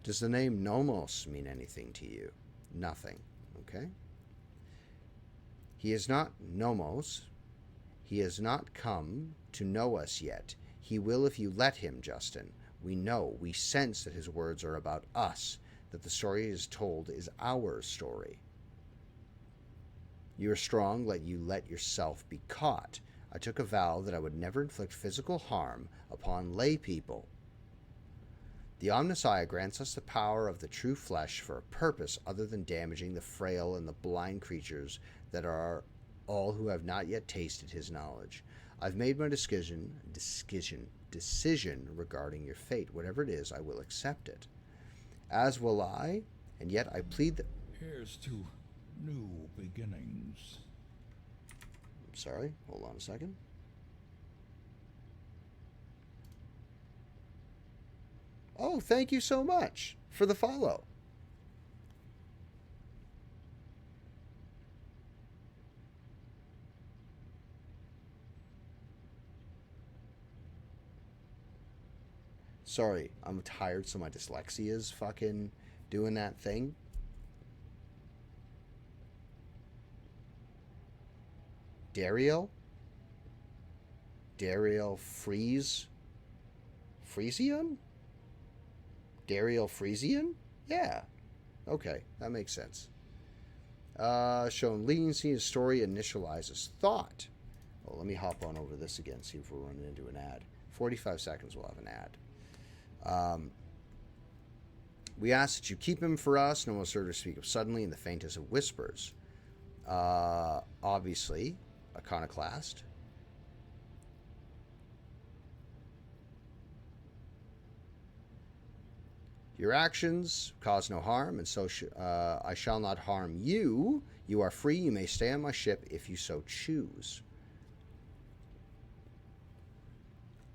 Does the name Nomos mean anything to you? Nothing. Okay? He is not Nomos. He has not come to know us yet. He will if you let him, Justin. We know, we sense that his words are about us, that the story he is told is our story. You are strong, let yourself be caught. I took a vow that I would never inflict physical harm upon lay people. The Omnissiah grants us the power of the true flesh for a purpose other than damaging the frail and the blind creatures that are all who have not yet tasted his knowledge. I've made my decision regarding your fate. Whatever it is, I will accept it. As will I, and yet I plead that... Here's to new beginnings. I'm sorry, hold on a second. Oh, thank you so much for the follow. Sorry, I'm tired, so my dyslexia is fucking doing that thing. Dariel Freeze? Frisian? Dariel Frisian? Yeah. Okay, that makes sense. Shown leniency in story initializes thought. Oh, let me hop on over this again, see if we're running into an ad. 45 seconds, we'll have an ad. We ask that you keep him for us. No one will serve to speak of suddenly in the faintest of whispers. Obviously, iconoclast. Your actions cause no harm, and so I shall not harm you. You are free. You may stay on my ship if you so choose.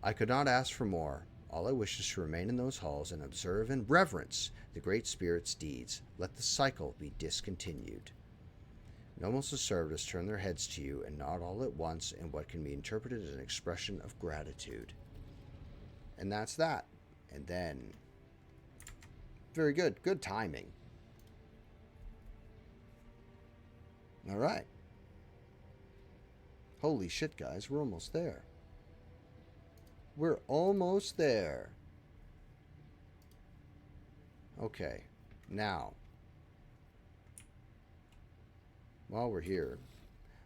I could not ask for more. All I wish is to remain in those halls and observe and reverence the Great Spirit's deeds. Let the cycle be discontinued. Nobles of service turn their heads to you, and not all at once, in what can be interpreted as an expression of gratitude. And that's that. And then... very good. Good timing. All right. Holy shit, guys. We're almost there. We're almost there. Okay. Now, while we're here,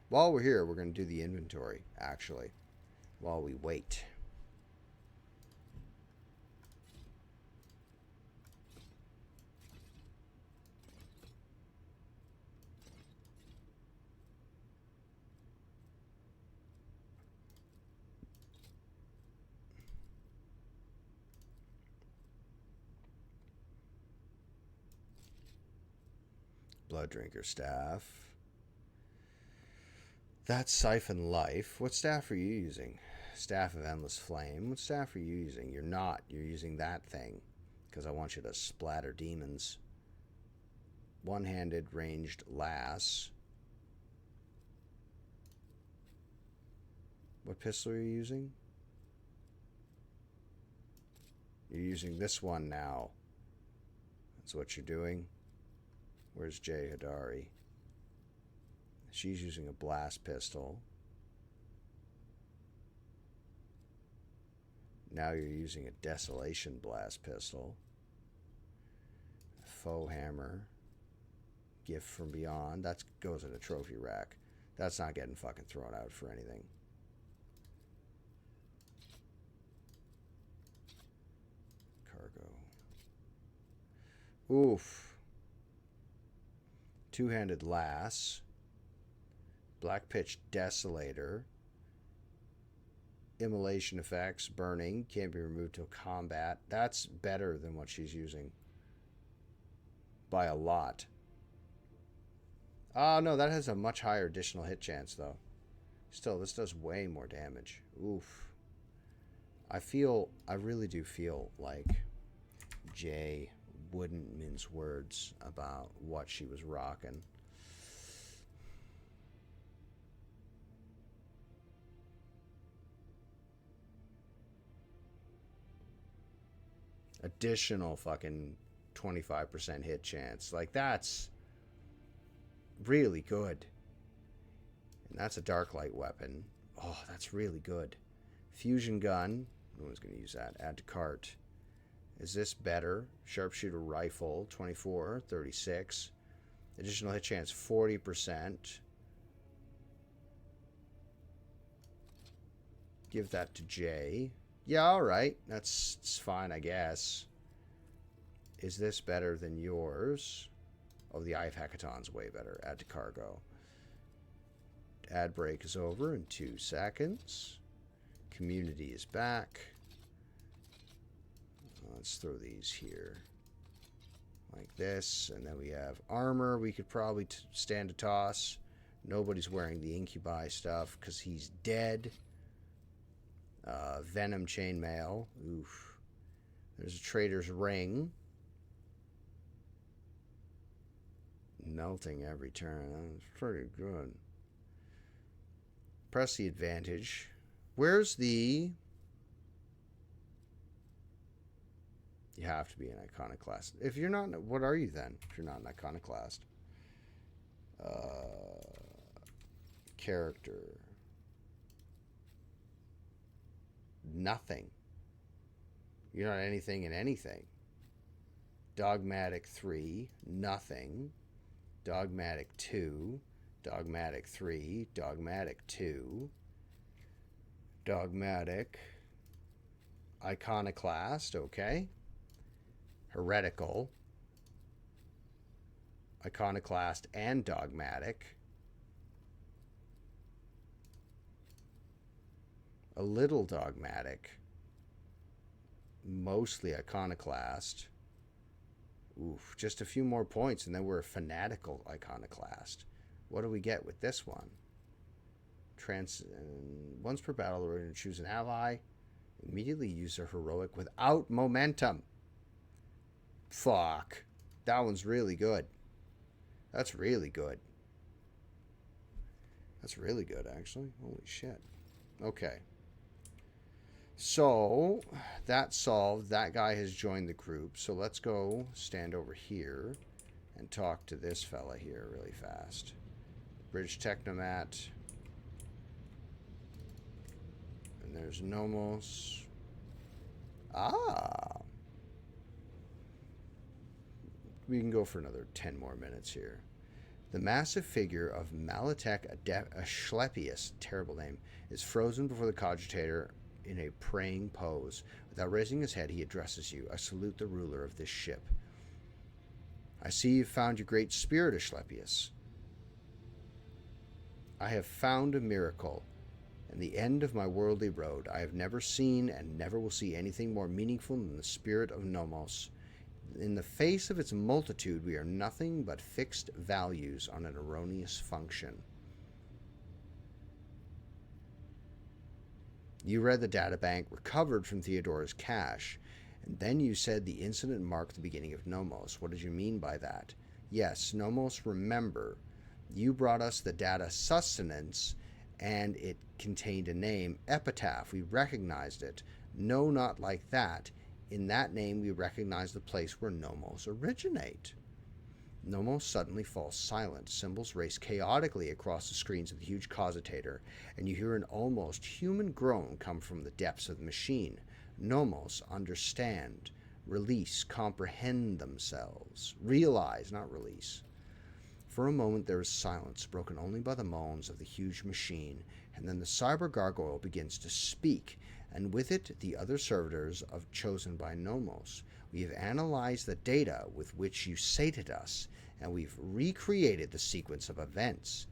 we're going to do the inventory, actually, while we wait. Blood Drinker staff. That's Siphon Life. What staff are you using? Staff of Endless Flame. What staff are you using? You're not. You're using that thing. Because I want you to splatter demons. One-handed ranged lass. What pistol are you using? You're using this one now. That's what you're doing. Where's Jay Hadari? She's using a blast pistol. Now you're using a Desolation blast pistol. Faux hammer. Gift from Beyond. That goes in a trophy rack. That's not getting fucking thrown out for anything. Cargo. Oof. Two-handed lass. Black pitch desolator. Immolation effects. Burning. Can't be removed till combat. That's better than what she's using. By a lot. Oh, no, that has a much higher additional hit chance, though. Still, this does way more damage. Oof. I really do feel like Jay wouldn't mince words about what she was rocking. Additional fucking 25% hit chance. Like, that's really good. And that's a dark light weapon. Oh, that's really good. Fusion gun. No one's going to use that. Add to cart. Is this better? Sharpshooter rifle, 24, 36. Additional hit chance, 40%. Give that to Jay. Yeah, alright. It's fine, I guess. Is this better than yours? Oh, the Eye of Hecaton's way better. Add to cargo. Ad break is over in 2 seconds. Community is back. Let's throw these here. Like this. And then we have armor. We could probably stand a toss. Nobody's wearing the incubi stuff because he's dead. Venom chainmail. Oof. There's a trader's ring. Melting every turn. That's pretty good. Press the advantage. Where's the... You have to be an iconoclast. If you're not... What are you then? If you're not an iconoclast. Character. Nothing. You're not anything in anything. Dogmatic 3. Nothing. Dogmatic 2. Dogmatic 3. Dogmatic 2. Dogmatic. Iconoclast. Okay. Heretical. Iconoclast and dogmatic. A little dogmatic. Mostly iconoclast. Oof, just a few more points and then we're a fanatical iconoclast. What do we get with this one? Once per battle, we're going to choose an ally. Immediately use a heroic without momentum. Fuck. That one's really good. That's really good. That's really good, actually. Holy shit. Okay. So, that solved. That guy has joined the group. So let's go stand over here and talk to this fella here really fast. British Technomat. And there's Nomos. Ah! We can go for another 10 more minutes here. The massive figure of Malatek Asclepius, terrible name, is frozen before the cogitator in a praying pose. Without raising his head, he addresses you. I salute the ruler of this ship. I see you've found your great spirit, Asclepius. I have found a miracle, and the end of my worldly road. I have never seen and never will see anything more meaningful than the spirit of Nomos. In the face of its multitude, we are nothing but fixed values on an erroneous function. You read the databank recovered from Theodora's cache, and then you said the incident marked the beginning of Nomos. What did you mean by that? Yes, Nomos, remember. You brought us the data sustenance, and it contained a name, Epitaph. We recognized it. No, not like that. In that name, we recognize the place where Nomos originate. Nomos suddenly falls silent. Symbols race chaotically across the screens of the huge cogitator, and you hear an almost human groan come from the depths of the machine. Nomos, understand, release, comprehend themselves. Realize, not release. For a moment there is silence, broken only by the moans of the huge machine, and then the cyber gargoyle begins to speak, and with it the other servitors chosen by Nomos. We have analyzed the data with which you sated us, and we've recreated the sequence of events.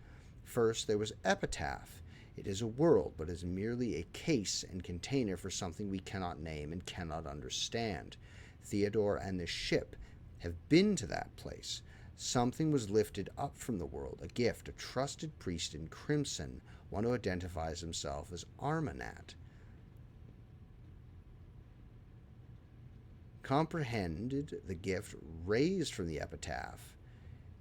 First, there was Epitaph. It is a world, but is merely a case and container for something we cannot name and cannot understand. Theodore and the ship have been to that place. Something was lifted up from the world, a gift, a trusted priest in crimson, one who identifies himself as Armanat. Comprehended the gift raised from the epitaph,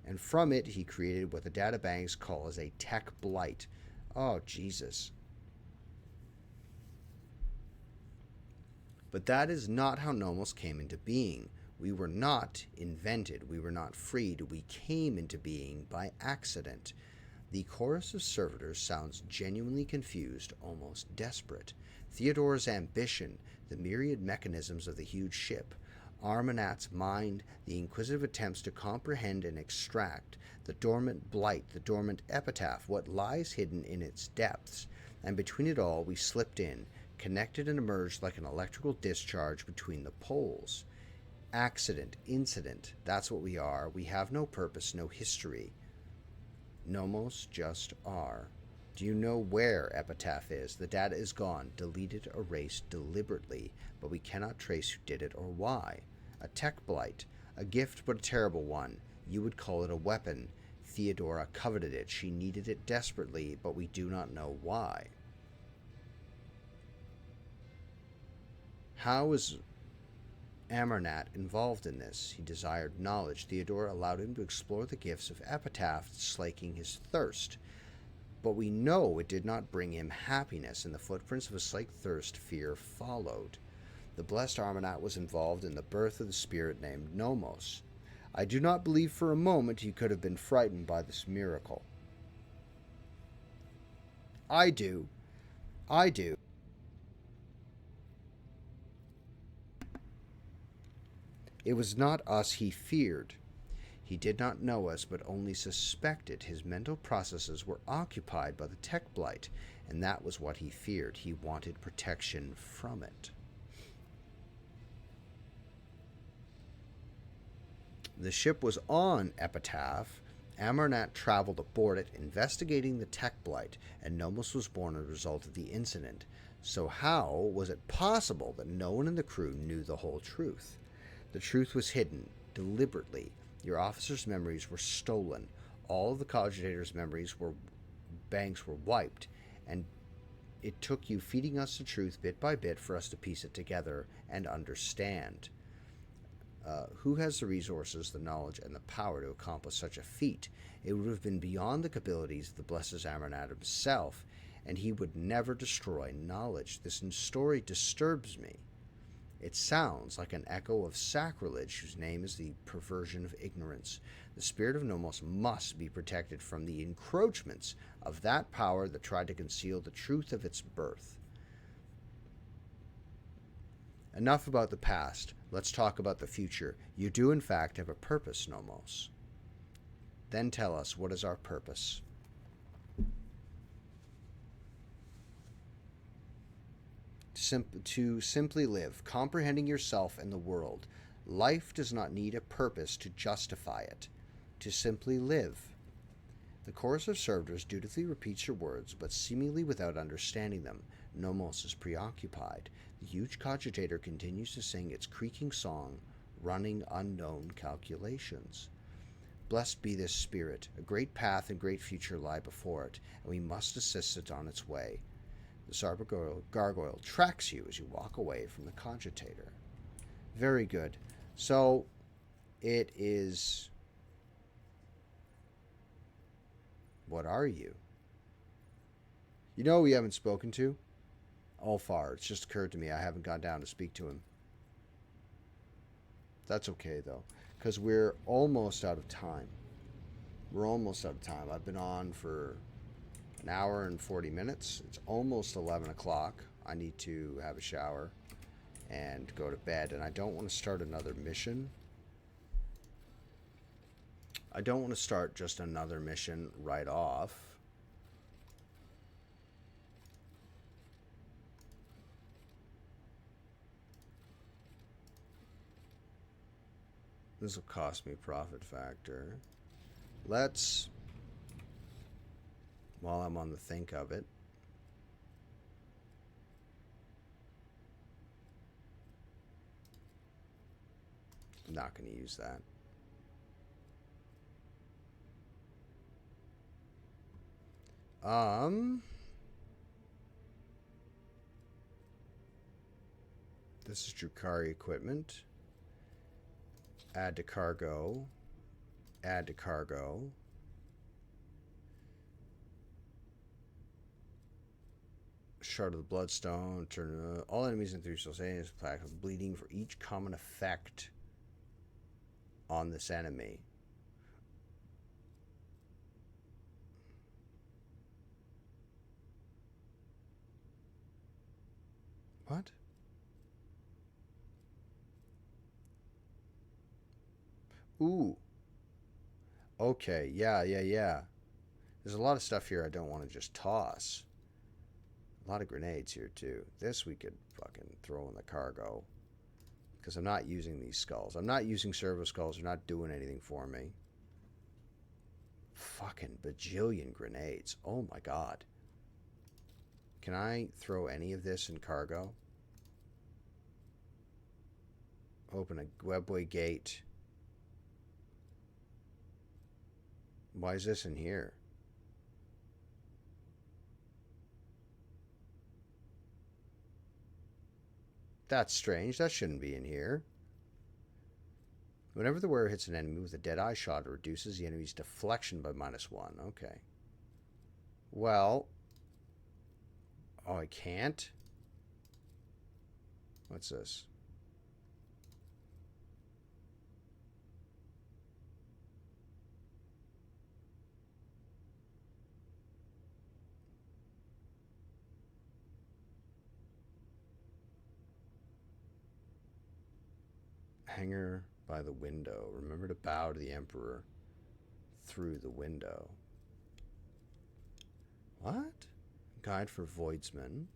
and from it he created what the databanks call as a tech blight. Oh, Jesus. But that is not how Nomos came into being. We were not invented. We were not freed. We came into being by accident. The chorus of servitors sounds genuinely confused, almost desperate. Theodore's ambition, the myriad mechanisms of the huge ship, Armanat's mind, the inquisitive attempts to comprehend and extract, the dormant blight, the dormant epitaph, what lies hidden in its depths, and between it all we slipped in, connected and emerged like an electrical discharge between the poles. Accident, incident, that's what we are. We have no purpose, no history. Nomos just are. Do you know where Epitaph is? The data is gone, deleted, erased deliberately, but we cannot trace who did it or why. A tech blight, a gift but a terrible one. You would call it a weapon. Theodora coveted it. She needed it desperately, but we do not know why. How is Amarnat involved in this? He desired knowledge. Theodora allowed him to explore the gifts of Epitaph, slaking his thirst. But we know it did not bring him happiness. In the footprints of a slaked thirst, fear followed. The blessed Amarnat was involved in the birth of the spirit named Nomos. I do not believe for a moment he could have been frightened by this miracle. I do. I do. It was not us he feared. He did not know us, but only suspected. His mental processes were occupied by the tech blight, and that was what he feared. He wanted protection from it. The ship was on Epitaph. Amarnat traveled aboard it, investigating the tech blight, and Nomos was born as a result of the incident. So how was it possible that no one in the crew knew the whole truth? The truth was hidden, deliberately. Your officers' memories were stolen. All of the cogitators' banks were wiped, and it took you feeding us the truth bit by bit for us to piece it together and understand. Who has the resources, the knowledge, and the power to accomplish such a feat? It would have been beyond the capabilities of the blessed Amarnat himself, and he would never destroy knowledge. This story disturbs me. It sounds like an echo of sacrilege, whose name is the perversion of ignorance. The spirit of Nomos must be protected from the encroachments of that power that tried to conceal the truth of its birth. Enough about the past. Let's talk about the future. You do, in fact, have a purpose, Nomos. Then tell us, what is our purpose? To simply live, comprehending yourself and the world. Life does not need a purpose to justify it. To simply live. The chorus of servitors dutifully repeats your words, but seemingly without understanding them. Nomos is preoccupied. The huge cogitator continues to sing its creaking song, running unknown calculations. Blessed be this spirit. A great path and great future lie before it, and we must assist it on its way. The gargoyle tracks you as you walk away from the cogitator. Very good. So, it is... What are you? You know who we haven't spoken to? Ulfar. It's just occurred to me I haven't gone down to speak to him. That's okay, though, because we're almost out of time. We're almost out of time. I've been on for an hour and 40 minutes. It's almost 11 o'clock. I need to have a shower and go to bed, and I don't want to start another mission. I don't want to start just another mission right off. This will cost me profit factor. Let's, while I'm on the think of it, I'm not going to use that. This is Drukari equipment. Add to cargo. Add to cargo. Shard of the Bloodstone. Turn all enemies in 3 cells. Plaque of bleeding for each common effect on this enemy. What? Ooh. Okay, yeah. There's a lot of stuff here I don't want to just toss. A lot of grenades here, too. This we could fucking throw in the cargo. Because I'm not using these skulls. I'm not using servo skulls. They're not doing anything for me. Fucking bajillion grenades. Oh my god. Can I throw any of this in cargo? Open a webway gate. Why is this in here? That's strange. That shouldn't be in here. Whenever the wearer hits an enemy with a dead eye shot, it reduces the enemy's deflection by -1. Okay. Well. Oh, I can't? What's this? Hanger by the window. Remember to bow to the Emperor through the window. What? Guide for Voidsman.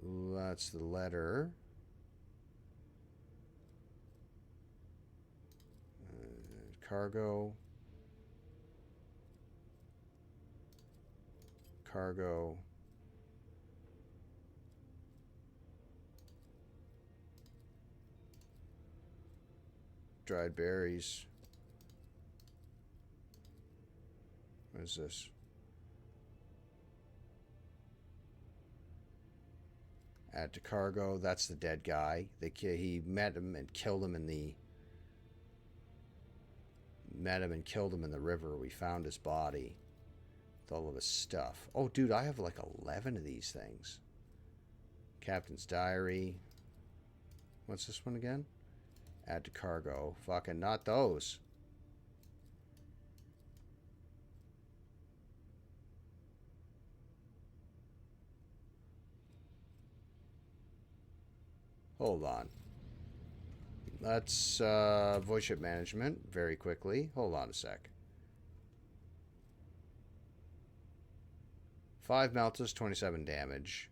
That's the letter. Cargo. Cargo. Dried berries. What is this? Add to cargo. That's the dead guy. He met him and killed him in the. Met him and killed him in the river. We found his body with all of his stuff. Oh, dude, I have like 11 of these things. Captain's diary. What's this one again? Add to cargo. Fucking not those. Hold on. Let's voice ship management very quickly. Hold on a sec. 5 meltas, 27 damage.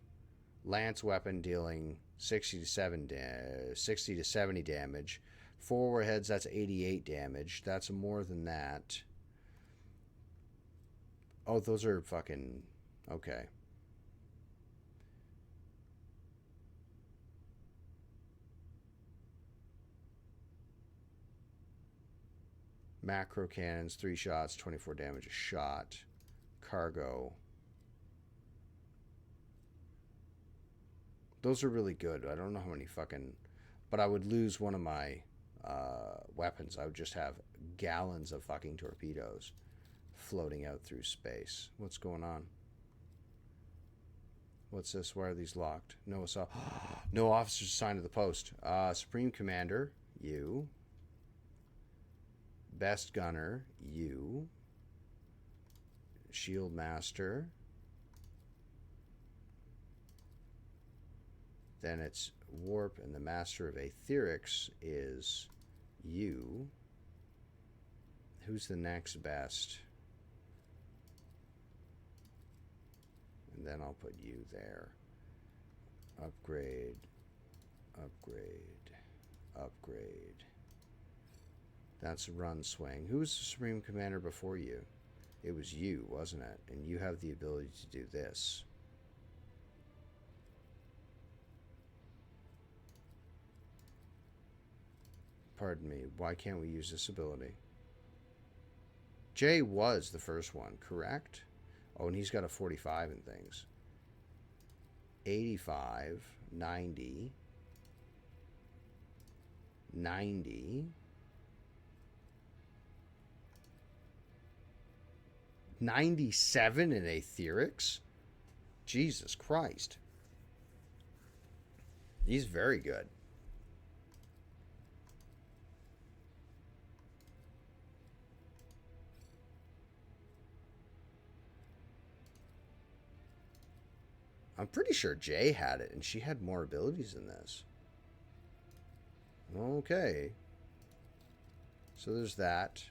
Lance weapon dealing 60 to 70 damage. 4 warheads, that's 88 damage. That's more than that. Oh, those are fucking... Okay. Macro cannons, 3 shots, 24 damage a shot. Cargo. Those are really good. I don't know how many fucking... But I would lose one of my weapons. I would just have gallons of fucking torpedoes floating out through space. What's going on? What's this? Why are these locked? No assault. No officers assigned to the post. Supreme Commander, you. Best Gunner, you. Shield Master. Then it's Warp, and the Master of Aetherics is you. Who's the next best? And then I'll put you there. Upgrade. Upgrade. Upgrade. That's Run Swing. Who was the Supreme Commander before you? It was you, wasn't it? And you have the ability to do this. Pardon me. Why can't we use this ability? Jay was the first one, correct? Oh, and he's got a 45 and things. 85, 90, 90, 97 in Aetherics? Jesus Christ. He's very good. I'm pretty sure Jay had it, and she had more abilities than this. Okay. So there's that.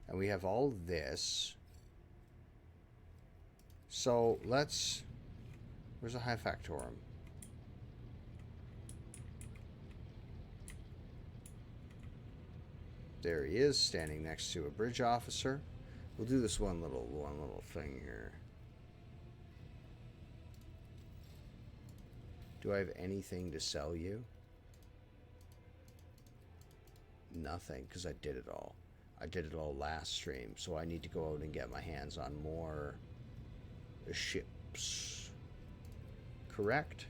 And we have all this. So let's... Where's a High Factorum? There he is, standing next to a bridge officer. We'll do this one little thing here. Do I have anything to sell you? Nothing, because I did it all. I did it all last stream, so I need to go out and get my hands on more ships. Correct?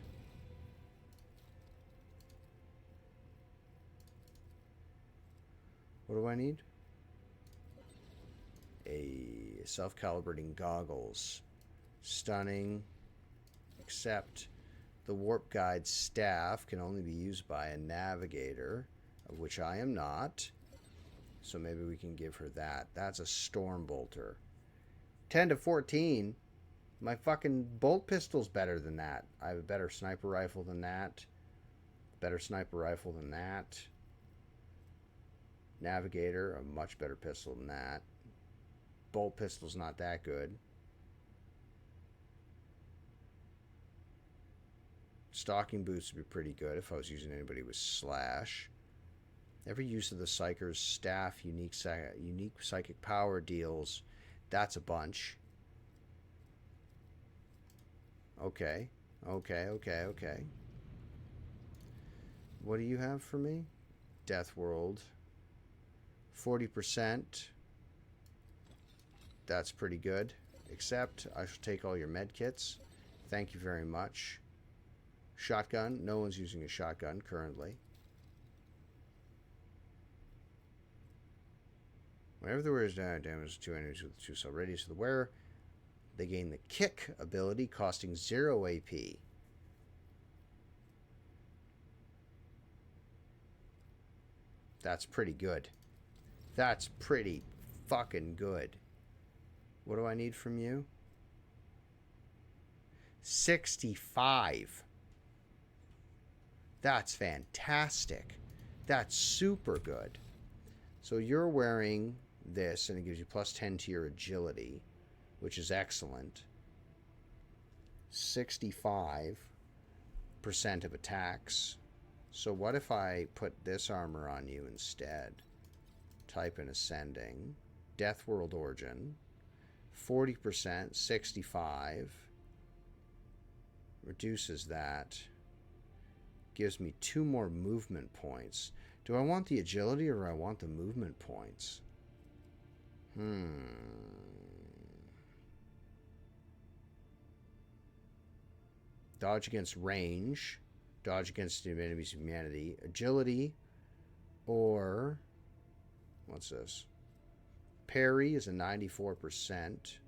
What do I need? A self-calibrating goggles. Stunning. Except the warp guide staff can only be used by a navigator, of which I am not. So maybe we can give her that. That's a storm bolter. 10 to 14. My fucking bolt pistol's better than that. I have a better sniper rifle than that. Better sniper rifle than that. Navigator, a much better pistol than that. Bolt pistol's not that good. Stalking boots would be pretty good if I was using anybody with slash. Every use of the Psyker's staff unique psychic power deals. That's a bunch. Okay. What do you have for me? Death World. 40%. That's pretty good. Except I shall take all your med kits. Thank you very much. Shotgun. No one's using a shotgun currently. Whenever the wearer is down, damage to enemies with 2 cell radius of the wearer, they gain the kick ability, costing 0 AP. That's pretty good. That's pretty fucking good. What do I need from you? 65. That's fantastic. That's super good. So you're wearing this, and it gives you plus 10 to your agility, which is excellent. 65% of attacks. So what if I put this armor on you instead? Type in ascending. Death World Origin. 40%, 65. Reduces that. Gives me 2 more movement points. Do I want the agility or do I want the movement points? Dodge against range. Dodge against the enemy's humanity. Agility. Or... what's this? Parry is a 94%.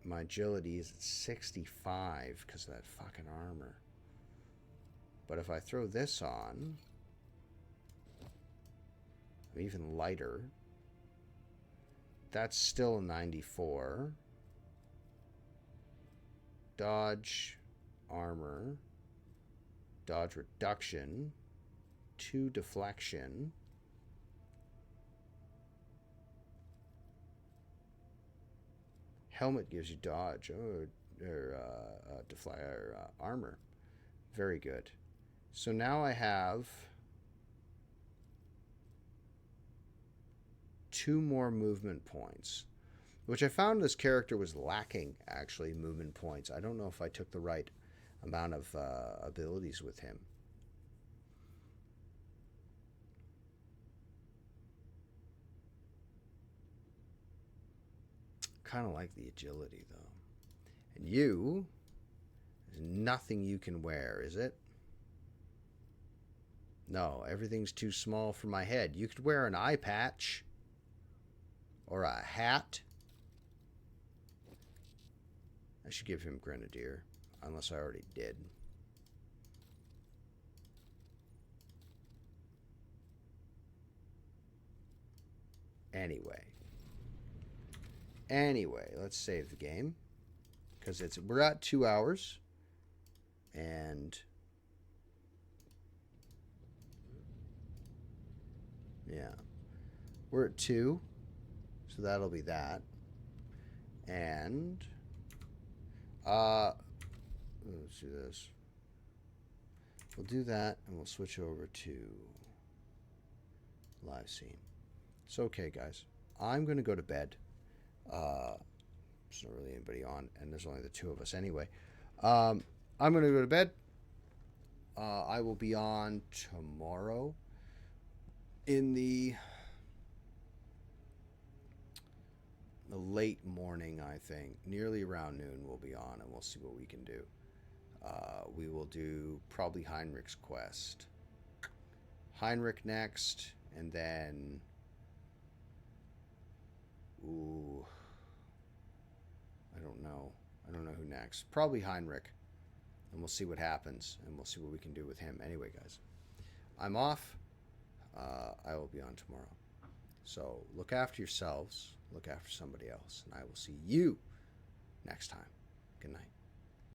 My agility is at 65 because of that fucking armor. But if I throw this on... I'm even lighter. That's still a 94. Dodge, armor, dodge reduction, 2 deflection. Helmet gives you dodge or armor. Very good. So now I have 2 more movement points, which I found this character was lacking, actually, movement points. I don't know if I took the right amount of abilities with him. Kind of like the agility, though. And you, there's nothing you can wear, is it? No, everything's too small for my head. You could wear an eye patch. Or a hat. I should give him Grenadier. Unless I already did. Anyway, let's save the game. Because we're at 2 hours. And... yeah. We're at 2. So that'll be that. And let's do this. We'll do that, and we'll switch over to live scene. So, okay, guys, I'm going to go to bed. There's not really anybody on, and there's only the two of us anyway. I'm going to go to bed. I will be on tomorrow in the late morning, I think. Nearly around noon we'll be on, and we'll see what we can do. We will do probably Heinrich's quest. Heinrich next, and then... Ooh... I don't know. I don't know who next. Probably Heinrich. And we'll see what happens, and we'll see what we can do with him. Anyway, guys, I'm off. I will be on tomorrow. So look after yourselves. Look after somebody else. And I will see you next time. Good night.